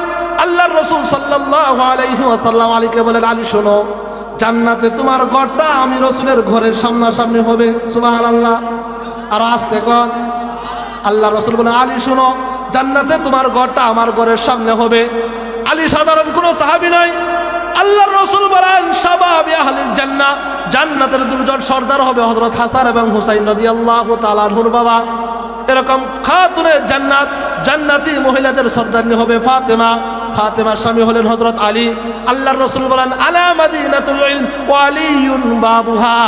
আল্লাহর রাসূল সাল্লাল্লাহু আলাইহি ওয়াসাল্লাম আলীকে বলেন, আলী শোনো, জান্নাতে তোমার ঘরটা আমি রাসূলের ঘরের সামনাসামনি হবে। সুবহানাল্লাহ। আর আস্তে কোন। আল্লাহ রাসূল বলেন, আলী শোনো, জান্নাতে তোমার ঘরটা আমার ঘরের সামনে হবে। আলী সাধারণ কোনো সাহাবী নয়। আল্লাহর রাসূল বলেন, শাবাব আহলিল জান্নাহ, জান্নাতের দুজন সর্দার হবে হযরত হাসান এবং হুসাইন রাদিয়াল্লাহু তাআলা আনহুর বাবা। এরকম খাতুনে জান্নাত, জান্নাতি মহিলাদের সর্দারনি হবে ফাতেমা। ফাতেমার স্বামী হলেন হযরত আলী। আল্লাহর রাসূল বলেন, আলা মাদিনাতুল ইলম ওয়া আলিয়ুন বাবুহা,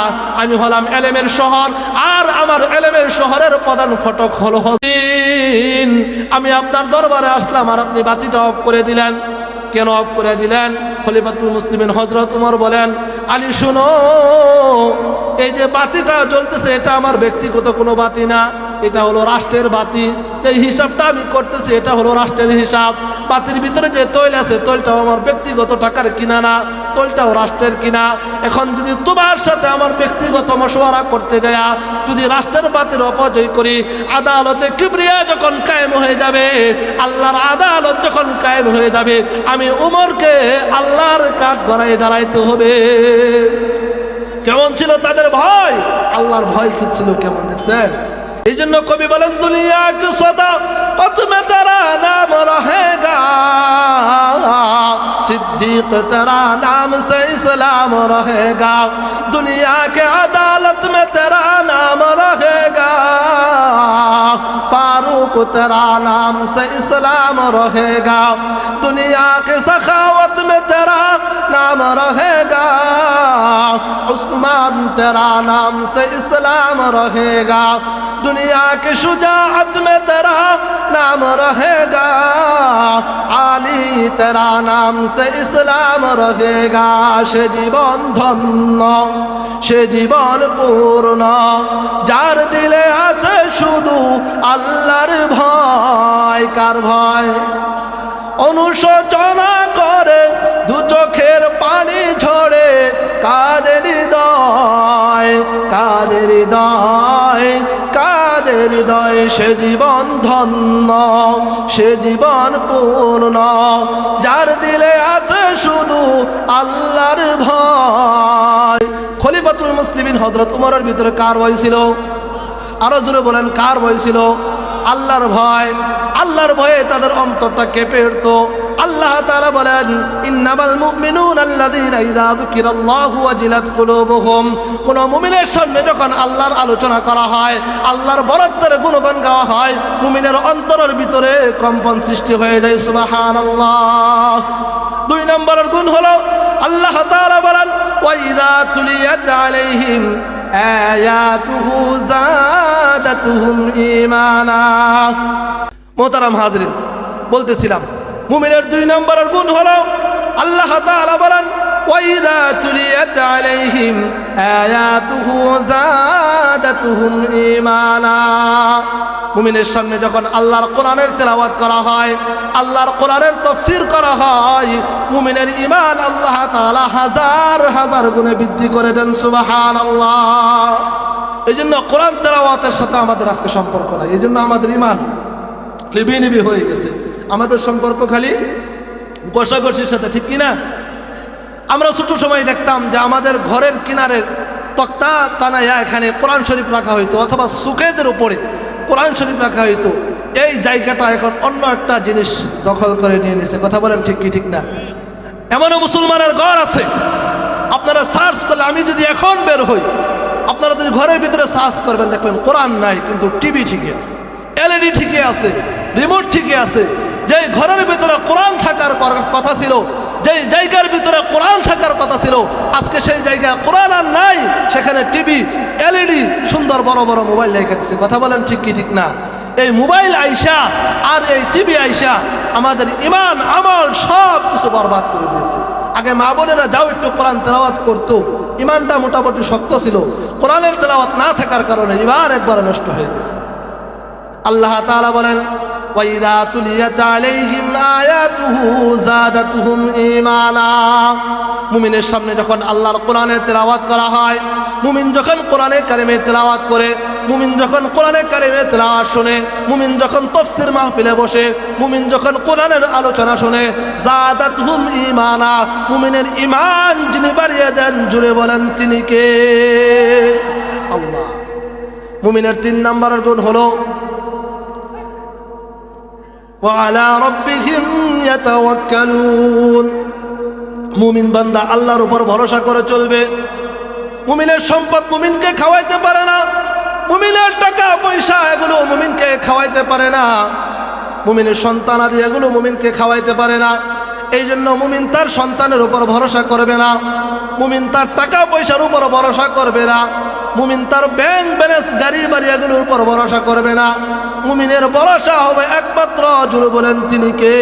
আমি হলাম ইলমের শহর, আর আমার ইলমের শহরের প্রধান ফটক হলো হযরত। আমি আপনার দরবারে আসলাম আর আপনি বাতিটা অফ করে দিলেন। কেন অফ করে দিলেন? খলিফাতুল মুসলিমিন হযরত উমর বলেন, আলী শুনো, এই যে বাতিটা জ্বলতেছে এটা আমার ব্যক্তিগত কোনো বাতি না, এটা হলো রাষ্ট্রের বাতি। যে হিসাবটা আমি করতেছি এটা হলো রাষ্ট্রের হিসাব। বাতির ভিতরে যে তৈল আছে, তৈলটাও আমার ব্যক্তিগত টাকার কিনা না, তৈলটাও রাষ্ট্রের কিনা। এখন যদি তোমার সাথে আমার ব্যক্তিগত মশওয়ারা করতে যায়, যদি রাষ্ট্রের বাতির অপচয় করি, আদালতে কিবরিয়া যখন কায়েম হয়ে যাবে, আল্লাহর আদালত যখন কায়েম হয়ে যাবে, আমি উমরকে আল্লাহর কাঠ গড়ায় দাঁড়াইতে হবে। কেমন ছিল তাদের ভয়? আল্লাহর ভয় কি ছিল, কেমন দেখছেন? এই জন্য কবি বলেন, দুনিয়া কি সদা কত মে তেরা নাম রহেগা, सिद्दीक तेरा नाम से इस्लाम रहेगा, दुनिया के अदालत में तेरा नाम रहेगा, फारूक तेरा नाम से इस्लाम रहेगा, दुनिया के सखावत में तेरा नाम रहेगा, उस्मान तेरा नाम से इस्लाम रहेगा, दुनिया के शुजाअत में तेरा नाम रहेगा, आली तेरा नाम से इस्लाम रहेगा। সে জীবন ধন্য, সে জীবন পূর্ণ, যার দিলে আছে শুধু আল্লাহর ভয়। কার ভয়? অনুশোচনা করে দু চোখের পানি ঝরে, কাদের হৃদয়, কাদের হৃদয়, কাদের হৃদয়। সে জীবন ধন্য, সে জীবন পূর্ণ, যার দিলে আছে শুধু আল্লাহর ভয়। খলিফাতুল মুসলিমিন হযরত উমরের ভিতরে কার ভয় ছিল? আরো জোরে বলেন, কার ভয় ছিল? আল্লাহর ভয়। আল্লাহর ভয়ে তাদের অন্তরটা কেঁপে উঠত। আল্লাহ তাআলা বলেন, ইন্নামাল মুমিনুনা আল্লাযীনা ইযা যুকিরাল্লাহু ওয়াজিলাত কুলুবুহুম। কোন মুমিনের সামনে যখন আল্লাহর আলোচনা করা হয়, আল্লাহর বরত্বের গুণগান গাওয়া হয়, মুমিনের অন্তরের ভিতরে কম্পন সৃষ্টি হয়ে যায়। সুবহানাল্লাহ। 2 নম্বরের গুণ হলো আল্লাহ তাআলা বলেন, ওয়া ইযা তুলিয়াত আলাইহিম আয়াতুহু যাদাতুহুম ঈমানা। মোহতারাম হাজরিন, বলতেছিলাম মুমিনের 2 নম্বরের গুণ হলো আল্লাহ তাআলা বলেন, ওয়া ইযা তুলিয়াত আলাইহিম আয়াতুহু যাদাতুহুম ঈমানা। মুমিনের সামনে যখন আল্লাহর কোরআনের তেলাওয়াত করা হয়, আল্লাহর কোরআনের তাফসীর করা হয়, মুমিনের ঈমান আল্লাহ তাআলা হাজার হাজার গুণে বৃদ্ধি করে দেন। সুবহানাল্লাহ। এই জন্য কোরআন তেলাওয়াতের সাথে আমাদের আজকে সম্পর্ক নাই, এই জন্য আমাদের ঈমান লিবি হয়ে গেছে। আমাদের সম্পর্ক খালি গোসাগোসির সাথে, ঠিক কিনা? আমরা ছোট সময় দেখতাম যে আমাদের ঘরের কিনারের তক্তা টানাইয়া এখানে কোরআন শরীফ রাখা হইতো, অথবা সুকেদের উপরে কোরআন শরীফ রাখা হইতো। এই জায়গাটা এখন অন্য একটা জিনিস দখল করে নিয়ে নিছে। কথা বলেন ঠিক কি ঠিক না? এমনও মুসলমানের ঘর আছে, আপনারা সার্চ করলে আমি যদি এখন বের হই, আপনারা যদি ঘরের ভিতরে সার্চ করবেন দেখবেন কোরআন নাই, কিন্তু টিভি ঠিকই আছে, এলইডি ঠিকই আছে, রিমোট ঠিকই আছে। যেই ঘরের ভিতরে কোরআন থাকার কথা ছিল, যেই জায়গার ভিতরে কোরআন থাকার কথা ছিল, আজকে সেই জায়গায় কোরআন আর নাই, সেখানে টিভি, এলইডি, সুন্দর বড় বড় মোবাইল রেখেছে। কথা বলেন ঠিক কি ঠিক না? এই মোবাইল আইসা আর এই টিভি আইসা আমাদের ইমান আমল সব কিছু বরবাদ করে দিয়েছে। আগে মা বোনেরা যাও একটু কোরআন তেলাওয়াত করতো, ইমানটা মোটামুটি শক্ত ছিল। কোরআনের তেলাওয়াত না থাকার কারণে ইমান একবার নষ্ট হয়ে গেছে। আল্লাহ তাআলা বলেন, ওয়াইদা তুলিয়াত আলাইহিম আয়াতুহু যাদাতুহুম ঈমানা। মুমিনের সামনে যখন আল্লাহর কোরআনের তেলাওয়াত করা হয়, মুমিন যখন কোরআনে কারিমে তেলাওয়াত করে, মুমিন যখন কোরআনে কারিমে তেলাওয়াত শুনে, মুমিন যখন তাফসীর মাহফিলে বসে, মুমিন যখন কোরআনের আলোচনা শুনে, যাদাতুহুম ঈমানা, মুমিনের ঈমান যিনি বাড়িয়ে দেন, জুড়ে বলেন তিনি কে? আল্লাহ। মুমিনের 3 নম্বরের গুণ হলো وعلى ربهم يتوكلون। মুমিন বান্দা আল্লাহর উপর ভরসা করে চলবে। মুমিনের সম্পদ মুমিনকে খাওয়াইতে পারে না, মুমিনের টাকা পয়সা এগুলো মুমিনকে খাওয়াইতে পারে না, মুমিনের সন্তান আদি এগুলো মুমিনকে খাওয়াইতে পারে না। এই জন্য মুমিন তার সন্তানের উপর ভরসা করবে না, মুমিন তার টাকা পয়সার উপর ভরসা করবে না, মুমিন তার ব্যাংক ব্যালেন্স গাড়ি বাড়ি এগুলোর উপর ভরসা করবে না। মুমিনের ভরসা হবে একমাত্র, জুড়ে বলেন তিনি কে?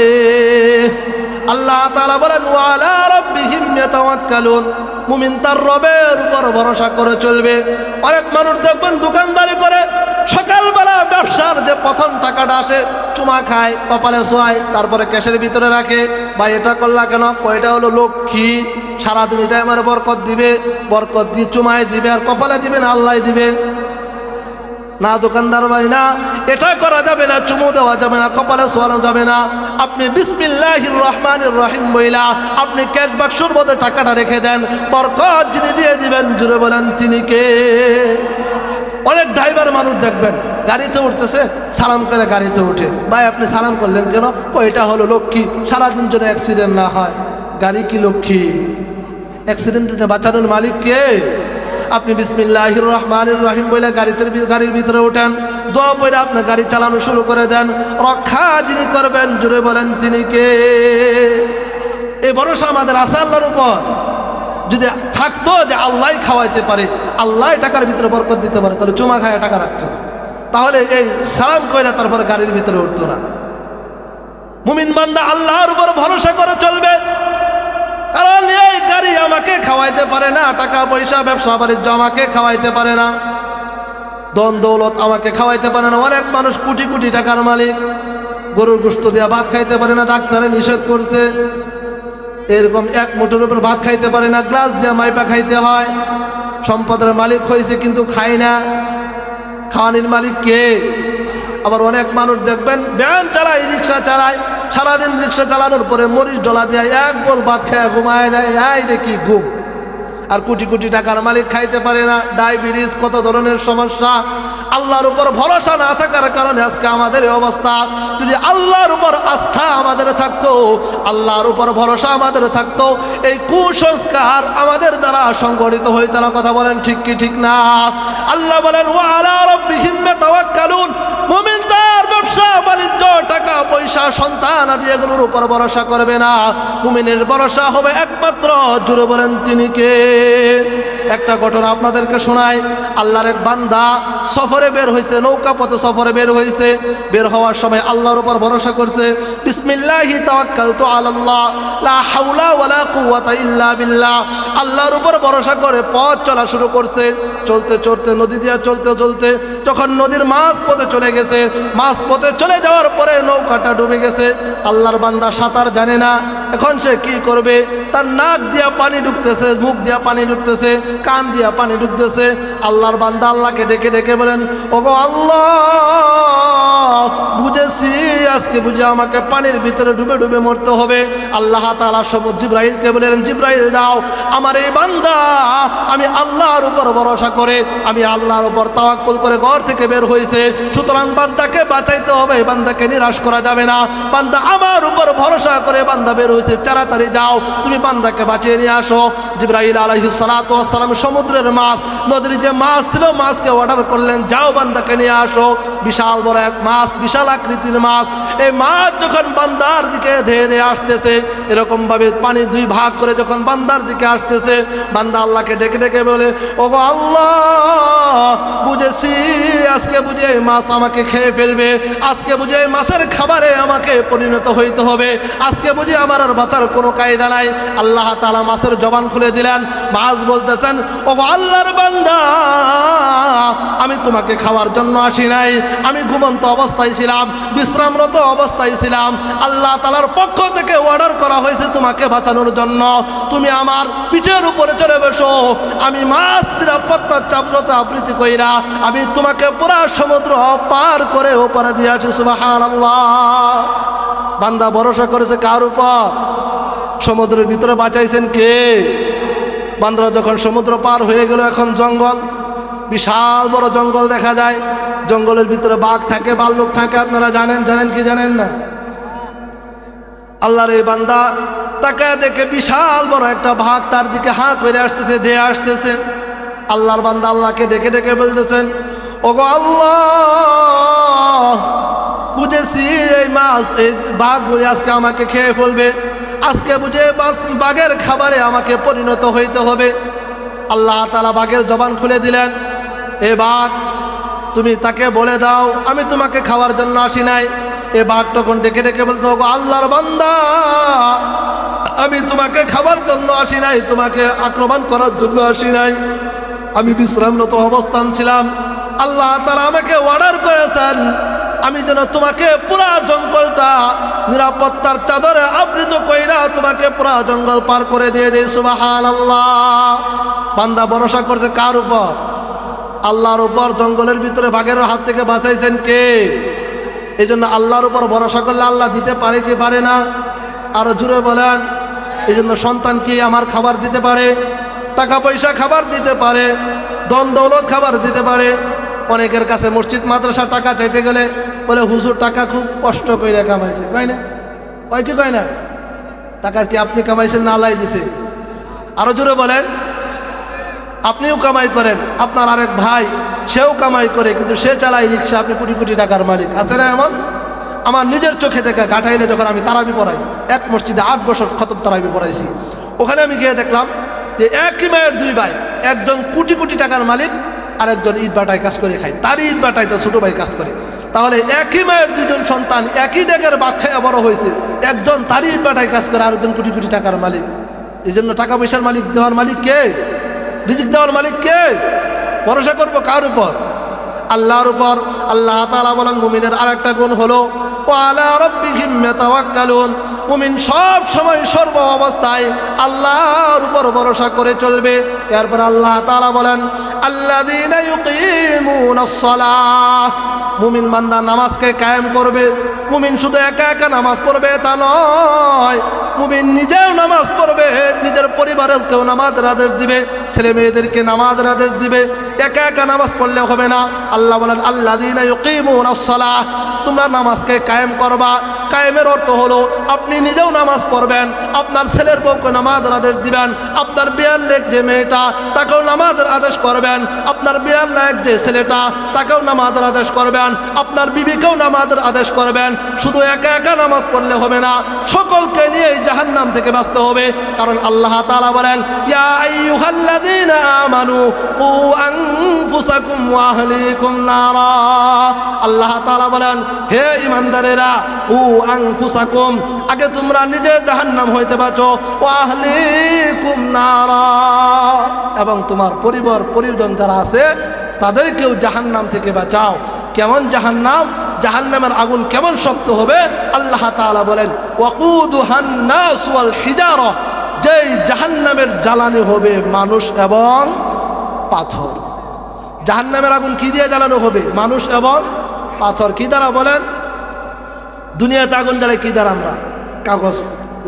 আল্লাহ তাআলা বলেন, ওয়ালা রাব্বিহিম ইয়াতাওয়াক্কালুন। মুমিন তার রবের উপর ভরসা করে চলবে। অনেক মানুষ দেখবেন দোকানদারি করে, সকালবেলা ব্যবসার যে প্রথম টাকাটা আসে চুমা খায়, কপালে শোয়ায়, তারপরে ক্যাশের ভিতরে রাখে। ভাই এটা করলা কেন? কয়টা হলো লক্ষ্মী, সারাদিন এটাই আমার বরকত দিবে, বরকত দিয়ে চুমায় দিবে, আর কপালে দিবে না আল্লাহ দিবে না। দোকানদার ভাই না, এটা করা যাবে না, চুমু দেওয়া যাবে না, কপালে শোয়ানো যাবে না। আপনি বিসমিল্লাহির রহমানির রহিম বইলা আপনি ক্যাশ বাক্সের মধ্যে টাকাটা রেখে দেন, বরকত যিনি দিয়ে দিবেন, জুড়ে বলেন তিনি কে? অনেক ড্রাইভার মানুষ দেখবেন গাড়িতে উঠতেছে, সালাম করে গাড়িতে উঠে। ভাই আপনি সালাম করলেন কেন? এটা হলো লক্ষ্মী, সারাদিন যেন অ্যাক্সিডেন্ট না হয়। গাড়ি কি লক্ষ্মী? অ্যাক্সিডেন্ট বাঁচানোর মালিক কে? আপনি বিসমিল্লাহির রহমানির রহিম বলে গাড়ির ভিতরে ওঠেন, দোয়া পড়ে আপনি গাড়ি চালানো শুরু করে দেন, রক্ষা যিনি করবেন, জুড়ে বলেন তিনি কে? এই ভরসা আমাদের আছে আল্লাহর উপর। যদি থাকতো যে আল্লাহ খাওয়াইতে পারে, আল্লাহ টাকার ভিতরে বরকত দিতে পারে, তাহলে চুমা খায় টাকা রাখতো না, তাহলে এই সালাম কইরা তারপরে গাড়ির ভিতরে উঠতো না। মুমিন বান্দা আল্লাহর উপর ভরসা করে চলবে, কারণ এই গাড়ি আমাকে খাওয়াইতে পারে না, টাকা পয়সা ব্যবসা বাণিজ্য আমাকে খাওয়াইতে পারে না, ধন দৌলত আমাকে খাওয়াইতে পারে না। অনেক মানুষ কোটি কোটি টাকার মালিক, গরুর গোশত দিয়ে ভাত খাইতে পারে না, ডাক্তারে নিষেধ করছে। এরকম এক মুঠোর উপর ভাত খাইতে পারে না, গ্লাস দিয়ে মাইপা খাইতে হয়। সম্পদের মালিক হয়েছে কিন্তু খায় না, খাওয়ানির মালিক কে? আবার অনেক মানুষ দেখবেন ভ্যান চালায়, রিক্সা চালায়, সারাদিন রিক্সা চালানোর পরে মরিচ ডলা দিয়ে এক বোল ভাত খায় ঘুমায় যায়, এই দেখি ঘুম। আর কোটি কোটি টাকার মালিক খাইতে পারে না, ডায়াবেটিস, কত ধরনের সমস্যা। আল্লাহর উপর ভরসা না থাকার কারণে আজকে আমাদের এই অবস্থা। যদি আল্লাহর উপর আস্থা আমাদের থাকতো, আল্লাহর উপর ভরসা আমাদের থাকতো, এই কুসংস্কার আমাদের দ্বারা সংগঠিত হইতো না। কথা বলেন ঠিক কি ঠিক না? আল্লাহ বলেন, ওয়া আলা রাব্বিহিম ইয়াতাওয়াক্কালুন। মুমিন তার ব্যবসা বাণিজ্য, টাকা পয়সা, সন্তান আদি এগুলোর উপর ভরসা করবে না। মুমিনের ভরসা হবে একমাত্র, জুড়ে বলেন তিনি কে? একটা ঘটনা আপনাদেরকে শোনাই। আল্লাহর এক বান্দা সফরে বের হয়েছে, নৌকা পথে সফরে বের হয়েছে। বের হওয়ার সময় আল্লাহর উপর ভরসা করছে, বিসমিল্লাহি তাওয়াক্কালতু আলাল্লাহ লা হাওলা ওয়ালা কুওয়াতা ইল্লা বিল্লাহ। আল্লাহর উপর ভরসা করে পথ চলা শুরু করছে। চলতে চলতে নদী দিয়ে চলতে চলতে যখন নদীর মাঝ পথে চলে গেছে, মাঝ পথে চলে যাওয়ার পরে নৌকাটা ডুবে গেছে। আল্লাহর বান্দা সাঁতার জানে না, এখন সে কি করবে? তার নাক দিয়া পানি ঢুকতেছে, মুখ দিয়া পানি ঢুকতেছে, কান দিয়া পানি ঢুকতেছে। আল্লাহর বান্দা আল্লাহকে ডেকে ডেকে বলেন, ওগো আল্লাহ, বুঝেছি আজকে বুঝে আমাকে পানির ভিতরে ডুবে ডুবে মরতে হবে। আল্লাহ তাআলা জিবরাইলকে বলেন, জিবরাইল দাও, আমার এই বান্দা আমি আল্লাহর উপর ভরসা করে, আমি আল্লাহর উপর তাওয়াক্কুল করে ঘর থেকে বের হয়েছে, সুতরাং বান্দাকে বাঁচাইতে হবে, বান্দাকে নিরাশ করা যাবে না। বান্দা আমার উপর ভরসা করে বান্দা বের হয়েছে, তাড়াতাড়ি যাও, তুমি বান্দাকে বাঁচিয়ে নিয়ে আসো। জিবরাইল আলাইহিস সালাতু ওয়াস সালাম সমুদ্রের মাছ, নদীর যে মাছ ছিল মাছকে অর্ডার করলেন, যাও বান্দাকে নিয়ে আসো। বিশাল বড় এক মাছ, বিশাল আকৃতির মাছ। এই মাছ যখন বান্দার দিকে ধেয়ে ধেয়ে আসতেছে, এরকম ভাবে পানি দুই ভাগ করে যখন বান্দার দিকে আসতেছে, বান্দা আল্লাহকে ডেকে ডেকে বলে, ওগো আল্লাহ, বুঝেছি আজকে বুঝে এই মাছ আমাকে খেয়ে ফেলবে, আজকে বুঝে এই মাছের খাবারে আমাকে পরিণত হইতে হবে, আজকে বুঝে আমার আর বাঁচার কোনো কায়দা নাই। আল্লাহ তাআলা মাছের জবান খুলে দিলেন। মাছ বলতেছেন, ওগো আল্লাহর বান্দা, আমি তোমাকে খাওয়ার জন্য আসি নাই, আমি ঘুমন্ত অবস্থায় ছিলাম, বিশ্রামরত অবস্থায় ছিলাম। আল্লাহ তাআলার পক্ষ থেকে অর্ডার করা হয়েছে তোমাকে বাঁচানোর জন্য। তুমি আমার পিঠের উপরে চড়ে বসো, আমি মাছ নিরাপত্তার চাপরতে আবৃত্তি কইরা আমি তোমাকে পুরা সমুদ্র পার করে ওপারে দিয়ে আসি। সুবহানাল্লাহ। বান্দা ভরসা করেছে কার উপর? সমুদ্রের ভিতরে বাঁচাইছেন কে? বান্দরা যখন সমুদ্র পার হয়ে গেল, এখন জঙ্গল, বিশাল বড় জঙ্গল দেখা যায়। জঙ্গলের ভিতরে বাঘ থাকে, ভাল্লুক থাকে, আপনারা জানেন কি জানেন না? আল্লাহর এই বান্দা তাকায় দেখে বিশাল বড় একটা বাঘ তার দিকে হাঁ করে আসতেছে, ধেয়ে আসতেছে। আল্লাহর বান্দা আল্লাহকে ডেকে ডেকে বলতেছেন, ওগো আল্লাহ, বুঝেছি এই মাছ, এই বাঘ বুঝে আজকে আমাকে খেয়ে ফেলবে, আজকে বুঝে বাঘের খাবারে আমাকে পরিণত হইতে হবে। আল্লাহ তাআলা বাঘের জবান খুলে দিলেন। এ বাঘ, তুমি তাকে বলে দাও আমি তোমাকে খাওয়ার জন্য আসি নাই। এ বাঘ তখন ডেকে ডেকে বলতো, ওগো আল্লাহর বান্দা, আমি তোমাকে খাবার জন্য আসি নাই, তোমাকে আক্রমণ করার জন্য আসি নাই, আমি বিশ্রামরত অবস্থান ছিলাম। আল্লাহ তাআলা আমাকে অর্ডার করেছেন আমি যেন তোমাকে পুরা জঙ্গলটা নিরাপত্তার চাদরে আবৃত কইরা তোমাকে পুরা জঙ্গল পার করে দিয়ে দেই। সুবহানাল্লাহ। বান্দা ভরসা করছে কার উপর? আল্লাহর উপর। জঙ্গলের ভিতরে বাঘের হাত থেকে বাঁচাইছেন কে? এই জন্য আল্লাহর উপর ভরসা করলে আল্লাহ দিতে পারে কি পারে না? আরো জুড়ে বলেন। এই জন্য সন্তান কি আমার খাবার দিতে পারে, টাকা পয়সা খাবার দিতে পারে, ধন দৌলত খাবার দিতে পারে। অনেকের কাছে মসজিদ মাদ্রাসা টাকা চাইতে গেলে বলে, হুজুর টাকা খুব কষ্ট করে কামাইছে। কয় না? কয় কি কয় না? টাকা কি আপনি কামাইছেন না আল্লাহ দিছে? আরো জোরে বলেন। আপনিও কামাই করেন, আপনার আরেক ভাই সেও কামাই করে, কিন্তু সে চালায় রিক্সা, আপনি কোটি কোটি টাকার মালিক। আছে না এমন? আমার নিজের চোখে থেকে গাঠাইলে যখন আমি তারাবি পড়াই, এক মসজিদে 8 বছর খতম তারাবি পড়াইছি, ওখানে আমি গিয়ে দেখলাম যে একই মায়ের দুই ভাই, একজন কোটি কোটি টাকার মালিক, আরেকজন ইট বাটায় কাজ করে খায়। তারই ইট বাটায় তো ছোটো ভাই কাজ করে। তাহলে একই মায়ের দুইজন সন্তান একই ডেকের ভাত খাইয়া বড় হয়েছে, একজন তারই ইট বাটায় কাজ করে, আরেকজন কোটি কোটি টাকার মালিক। এই জন্য টাকা পয়সার মালিক, দেওয়ার মালিক কে? রিজিক দেওয়ার মালিক কে? ভরসা করবো কার উপর? আল্লাহর উপর। আল্লাহ তাআলা বলেন মুমিনের আরেকটা গুণ হলো ওয়ালা রাব্বিহিম ইয়াতাওয়াক্কালুন। মুমিন সব সময় সর্ব অবস্থায় আল্লাহর উপর ভরসা করে চলবে। এরপর আল্লাহ তাআলা বলেন আল্লাযীনা ইউকিমুনাস সালাহ। মুমিন বান্দা নামাজকে কায়েম করবে। মুমিন শুধু একা একা নামাজ পড়বে তা নয়, মুমিন নিজেও নামাজ পড়বে, নিজের পরিবারেরকেও নামাজের আদেশ দিবে, ছেলে মেয়েদেরকে নামাজের আদেশ দিবে। একা একা নামাজ পড়লে হবে না। আল্লাহ বলেন আল্লাযীনা ইউকিমুনাস সালাহ, তোমরা নামাজকে কায়েম করবা। কায়েমের অর্থ হলো আপনি নিজেও নামাজ পড়বেন, আপনার ছেলের বউকে নামাজের আদেশ দিবেন, আপনার বিয়ার লেগ যে মেয়েটা তাকেও নামাজের আদেশ করবেন, আপনার বিয়ার লেগ যে ছেলেটা তাকেও নামাজের আদেশ করবেন, আপনার বিবিকেও নামাজের আদেশ করবেন। শুধু একা একা নামাজ পড়লে হবে না, সকলকে নিয়ে জাহান্নাম থেকে বাঁচতে হবে। কারণ আল্লাহ তাআলা বলেন ইয়া আইয়ুহাল্লাযীনা আমানু কু আনফুসাকুম ওয়া আহলিকুম নারা। আল্লাহ তাআলা বলেন হে ঈমানদারেরা, উ আনফুসাকুম, আগে তোমরা নিজে জাহান্নাম হইতে বাঁচো, ওয়া আহলিকুম নারা, এবং তোমার পরিবার পরিজন যারা আছে তাদেরকেও জাহান্নাম থেকে বাঁচাও। কেমন জাহান্নাম? জাহান্নামের আগুন কেমন শক্ত হবে? আল্লাহ তাআলা বলেন ওয়াকুদুহান নাস ওয়াল হিজারা, যেই জাহান্নামের জ্বালানি হবে মানুষ এবং পাথর। জাহান্নামের আগুন কি দিয়ে জ্বালানো হবে? মানুষ এবং পাথর। কি দ্বারা বলেন? দুনিয়াতে আগুন জ্বালে কি দ্বারা? আমরা কাগজ,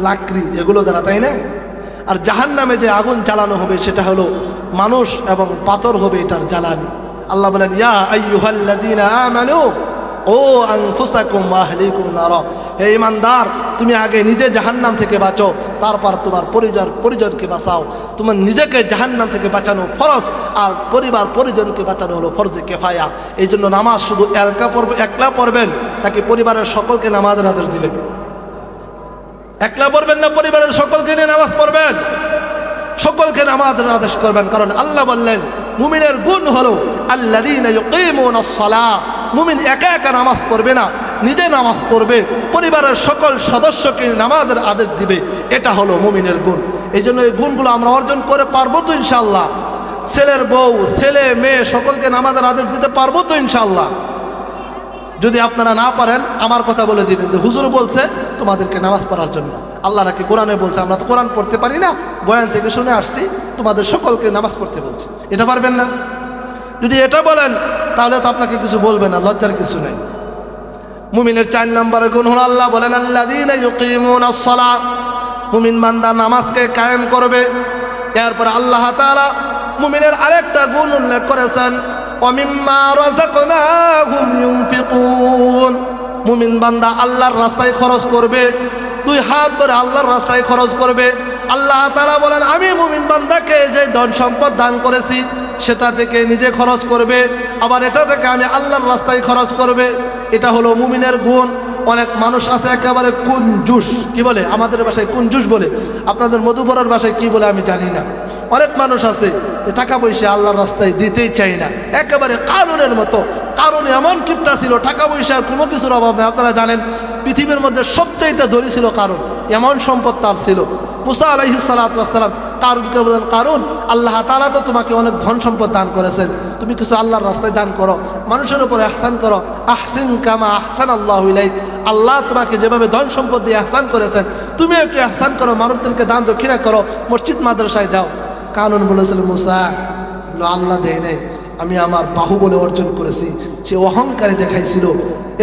লাকড়ি, এগুলো দ্বারা, তাই না? আর জাহান্নামে যে আগুন জ্বালানো হবে সেটা হলো মানুষ এবং পাথর হবে এটার জ্বালানি। আল্লাহ বলেন ইয়া আইয়ুহাল্লাযীনা আমানু ও আনফুসাকুম ওয়া আহলিকুম নার, হে ঈমানদার তুমি আগে নিজে জাহান্নাম থেকে বাঁচো, তারপর তোমার পরিজনকে বাঁচাও। তোমার নিজেকে জাহান্নাম থেকে বাঁচানো ফরজ, আর পরিবার পরিজনকে বাঁচানো হলো ফরজে কিফায়া। এই জন্য নামাজ শুধু একলা পড়বেন নাকি পরিবারের সকলকে নামাজের আদেশ দিবেন? একলা পড়বেন না পরিবারের সকলকে নিয়ে নামাজ পড়বেন? সকলকে নামাজের আদেশ করবেন, কারণ আল্লাহ বললেন মুমিনের গুণ হলো আল্লাযীনা ইউকিমুনাস সালাহ। মুমিন একা একা নামাজ পড়বে না, নিজে নামাজ পড়বে, পরিবারের সকল সদস্যকে নামাজের আদেশ দিবে, এটা হলো মুমিনের গুণ। এই জন্য এই গুণগুলো আমরা অর্জন করে পারবো তো ইনশাআল্লাহ? ছেলের বউ, ছেলে মেয়ে সকলকে নামাজের আদেশ দিতে পারবো তো ইনশাআল্লাহ? যদি আপনারা না পারেন আমার কথা বলে দিবেন যে হুজুর বলছে তোমাদেরকে নামাজ পড়ার জন্য। আল্লাহ নাকি কোরআনে বলছে, আমরা তো কোরআন পড়তে পারি না, বয়ান থেকে শুনে আসছি তোমাদের সকলকে নামাজ পড়তে বলছে। এটা পারবেন না? যদি এটা বলেন তাহলে তো আপনাকে কিছু বলবে না, লজ্জার কিছু নেই। মুমিনের 4 নম্বরের গুণ হলো আল্লাহ বলেন আল্লাযীনা ইউকিমুনাস সালাহ। মুমিন বান্দা নামাজকে কায়েম করবে। এরপর আল্লাহ তাআলা মুমিনের আরেকটা গুণ উল্লেখ করেছেন, ওয়া মিম্মা রাযাকনাহুম ইউনফিকুন। মুমিন বান্দা আল্লাহর রাস্তায় খরচ করবে, 2 হাত ভরে আল্লাহর রাস্তায় খরচ করবে। আল্লাহ তাআলা বলেন আমি মুমিন বান্দাকে যে ধন সম্পদ দান করেছি সেটা থেকে নিজে খরচ করবে, আবার এটা থেকে আমি আল্লাহর রাস্তায় খরচ করবে। এটা হলো মুমিনের গুণ। অনেক মানুষ আছে একেবারে কুনজুস, কি বলে আমাদের ভাষায় কুনজুস বলে, আপনাদের মধুবরের ভাষায় কি বলে আমি জানি না। অনেক মানুষ আছে টাকা পয়সা আল্লাহর রাস্তায় দিতেই চাই না, একেবারে কারুনের মতো। কারণ এমন কিপটা ছিল, টাকা পয়সার কোনো কিছুর অভাব নেই। আপনারা জানেন পৃথিবীর মধ্যে সবচাইতে ধনী ছিল কারুন, এমন সম্পদ তার ছিল। মুসা আলাইহিস সালাতু ওয়াস সালাম কারুনকে বলেন, কারুন আল্লাহ তাআলা তো তোমাকে অনেক ধন সম্পদ দান করেছেন, তুমি কিছু আল্লাহর রাস্তায় দান করো, মানুষের উপরে ইহসান করো। আহসিন কামা আহসানাল্লাহু ইলাইক। আল্লাহ তোমাকে যেভাবে ধন সম্পদ দিয়ে ইহসান করেছেন তুমি একটু ইহসান করো, মানুষদেরকে দান দক্ষিণা করো, মসজিদ মাদ্রাসায় দাও। কারুন বলেছিল মুসা আল্লাহ দেয় নাই, আমি আমার বাহুবলে অর্জন করেছি। সে অহংকারী দেখাইছিল,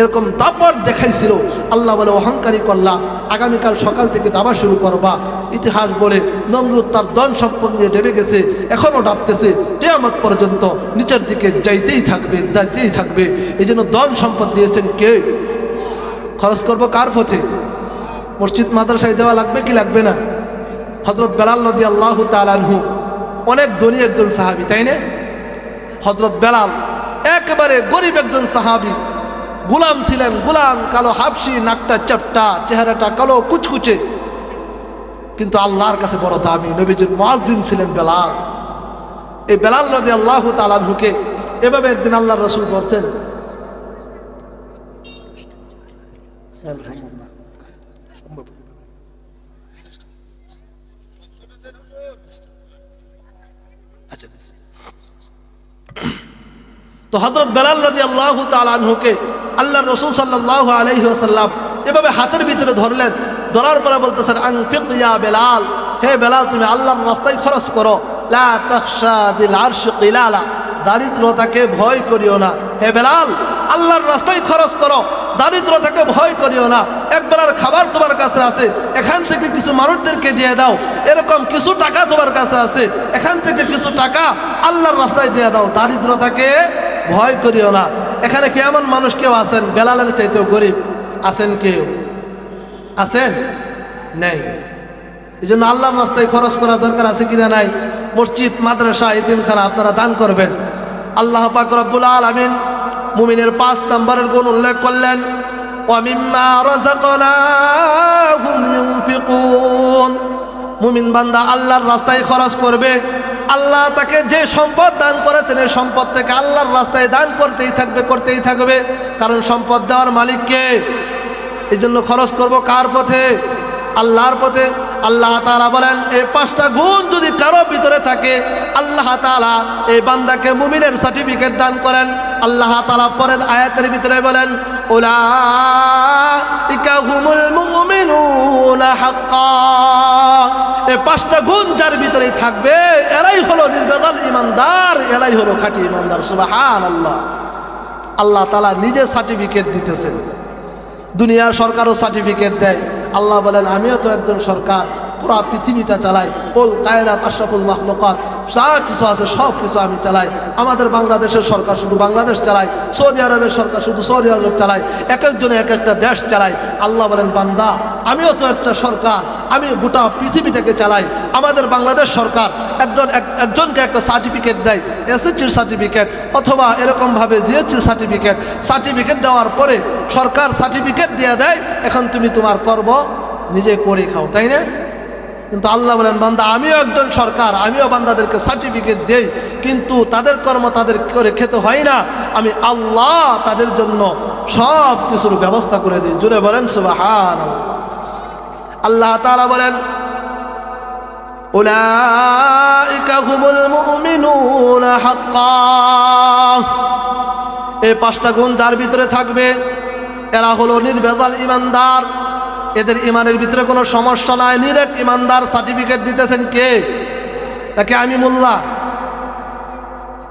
এরকম দাপট দেখাইছিল। আল্লাহ বলে অহংকারী করলা, আগামীকাল সকাল থেকে ডাবা শুরু করবা। ইতিহাস বলে নমরুদ তার ধন সম্পদ নিয়ে ডেবে গেছে, এখনও ডাবতেছে, কিয়ামত পর্যন্ত নিচের দিকে যাইতেই থাকবে। এই জন্য ধন সম্পদ দিয়েছেন কে? খরচ করবো কার পথে? মসজিদ মাদ্রাসায় দেওয়া লাগবে কি লাগবে না? হযরত বেলাল রাদিয়াল্লাহু তাআলা আনহু অনেক ধনী একজন সাহাবী, তাই না? হযরত বেলাল একেবারে গরিব একজন সাহাবী, গোলাম ছিলেন, গোলাম, কালো হাবশি, নাকটা চাপটা, চেহারাটা কালো কুচকুচে, কিন্তু আল্লাহর কাছে বড় দামি। নবীজির মুয়াজ্জিন ছিলেন বেলাল। এই বেলাল রাদিয়াল্লাহু তাআলা আনহুকে এভাবে একদিন আল্লাহর রাসূল বলছেন, তো হযরত বেলাল রাদিয়াল্লাহু তাআলা আনহুকে আল্লাহর রাসূল সাল্লাল্লাহু আলাইহি ওয়াসাল্লাম এভাবে হাতের ভিতরে ধরলেন। ধরার পরে বলতেছেন আনফিক ইয়া বেলাল, হে বেলাল তুমি আল্লাহর রাস্তায় খরচ করো। লা তাখশা দিল আরশ কিলালা, দারিদ্রতাকে ভয় করিও না। হে বেলাল আল্লাহর রাস্তায় খরচ করো, দারিদ্রতাকে ভয় করিও না। একবেলার খাবার তোমার কাছে আছে, এখান থেকে কিছু মানুষদেরকে দিয়ে দাও। এরকম কিছু টাকা তোমার কাছে আছে, এখান থেকে কিছু টাকা আল্লাহর রাস্তায় দিয়ে দাও। দারিদ্রতাকে ভয় করিও না। এখানে কি এমন মানুষ কেউ আছেন বেলালের চাইতেও গরিব? আছেন কেউ? আছেন? নেই। এই জন্য আল্লাহর রাস্তায় খরচ করা দরকার আছে কিনা নাই? মসজিদ মাদ্রাসা এতিমখানা আপনারা দান করবেন। আল্লাহ পাক রব্বুল আলামিন মুমিনের 5 নম্বরের গুণ উল্লেখ করলেন, ওয়া মিম্মা রাযাকনাহুম ইউনফিকুন। মুমিন বান্দা আল্লাহর রাস্তায় খরচ করবে। আল্লাহ তাকে যে সম্পদ দান করেছেন এই সম্পদ থেকে আল্লাহর রাস্তায় দান করতেই থাকবে, কারণ সম্পদ দেওয়ার মালিক কে? এই জন্য খরচ করব কার পথে? আল্লাহর পথে। আল্লাহ তাআলা বলেন এই 5টা গুণ যদি কারো ভিতরে থাকে আল্লাহ তাআলা এই বান্দাকে মুমিনের সার্টিফিকেট দান করেন। আল্লাহ তাআলা পরের আয়াতের ভিতরে বলেন উলাইকা হুমুল মুমিনুনা হাক্কা। এই 5টা গুণ যার ভিতরেই থাকবে এরাই হলো নির্ভেজাল ইমানদার, এরাই হলো খাঁটি ইমানদার। সুবহানাল্লাহ। আল্লাহ তাআলা নিজে সার্টিফিকেট দিতেছেন। দুনিয়ার সরকারও সার্টিফিকেট দেয়। আল্লাহ বলেন আমিও তো একজন সরকার, পুরো পৃথিবীটা চালাই। কুল কায়নাত আশরাফুল মাখলুকাত যা কিছু আছে সব কিছু আমি চালাই। আমাদের বাংলাদেশের সরকার শুধু বাংলাদেশ চালায়, সৌদি আরবের সরকার শুধু সৌদি আরব চালায়, এক একজনে এক একটা দেশ চালায়। আল্লাহ বলেন বান্দা আমিও তো একটা সরকার, আমি গোটা পৃথিবীটাকে চালাই। আমাদের বাংলাদেশ সরকার একজনকে একটা সার্টিফিকেট দেয়, এসএসসির সার্টিফিকেট অথবা এরকমভাবে জিএসসির সার্টিফিকেট দেওয়ার পরে সরকার সার্টিফিকেট দিয়ে দেয়, এখন তুমি তোমার কর্ম নিজে করে খাও, তাই না? কিন্তু আল্লাহ বলেন বান্দা আমিও একজন সরকার, আমিও বান্দাদেরকে সার্টিফিকেট দেই, কিন্তু তাদের কর্ম তাদের করে খেতে হয় না, আমি আল্লাহ তাদের জন্য সব কিছুর ব্যবস্থা করে দিই। জুড়ে বলেন সুবহানাল্লাহ। আল্লাহ তাআলা বলেন উলাইকা হুমুল মুমিনুনা হাক্কান। এই 5টা গুণ যার ভিতরে থাকবে এরা হলো নির্ভেজাল ইমানদার। এদের ইমানের ভিতরে কোনো সমস্যা নাই, নিরেট ইমানদার। সার্টিফিকেট দিতেছেন কে? তাকে আমি মোল্লা,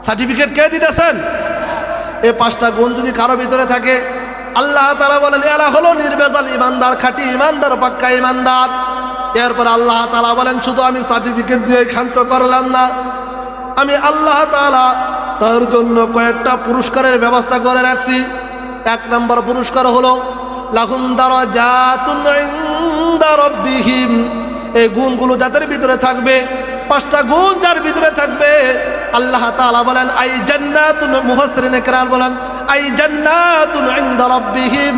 সার্টিফিকেট কে দিতেছেন? এই 5টা গুণ যদি কারো ভিতরে থাকে আল্লাহ তাআলা বলেন এরা হলো নির্ভেজাল ইমানদার, খাঁটি ইমানদার, পাক্কা ইমানদার। এরপর আল্লাহ তাআলা বলেন শুধু আমি সার্টিফিকেট দিয়ে ক্ষান্ত করলাম না, আমি আল্লাহ তাআলা তার জন্য কয়েকটা পুরস্কারের ব্যবস্থা করে রাখছি। 1 নম্বর পুরস্কার হলো লাহুম দারাজাতুন ইনদা রাব্বিহিম। এই গুণগুলো যাদের ভিতরে থাকবে, 5টা গুণ যার ভিতরে থাকবে, আল্লাহ তাআলা বলেন আই জান্নাতুন, মুফাসসিরিনে কেরাম বলেন আই জান্নাতুন ইনদা রাব্বিহিম,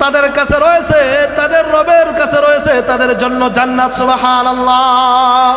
তাদের কাছে রয়েছে, তাদের রবের কাছে রয়েছে তাদের জন্য জান্নাত। সুবহানাল্লাহ।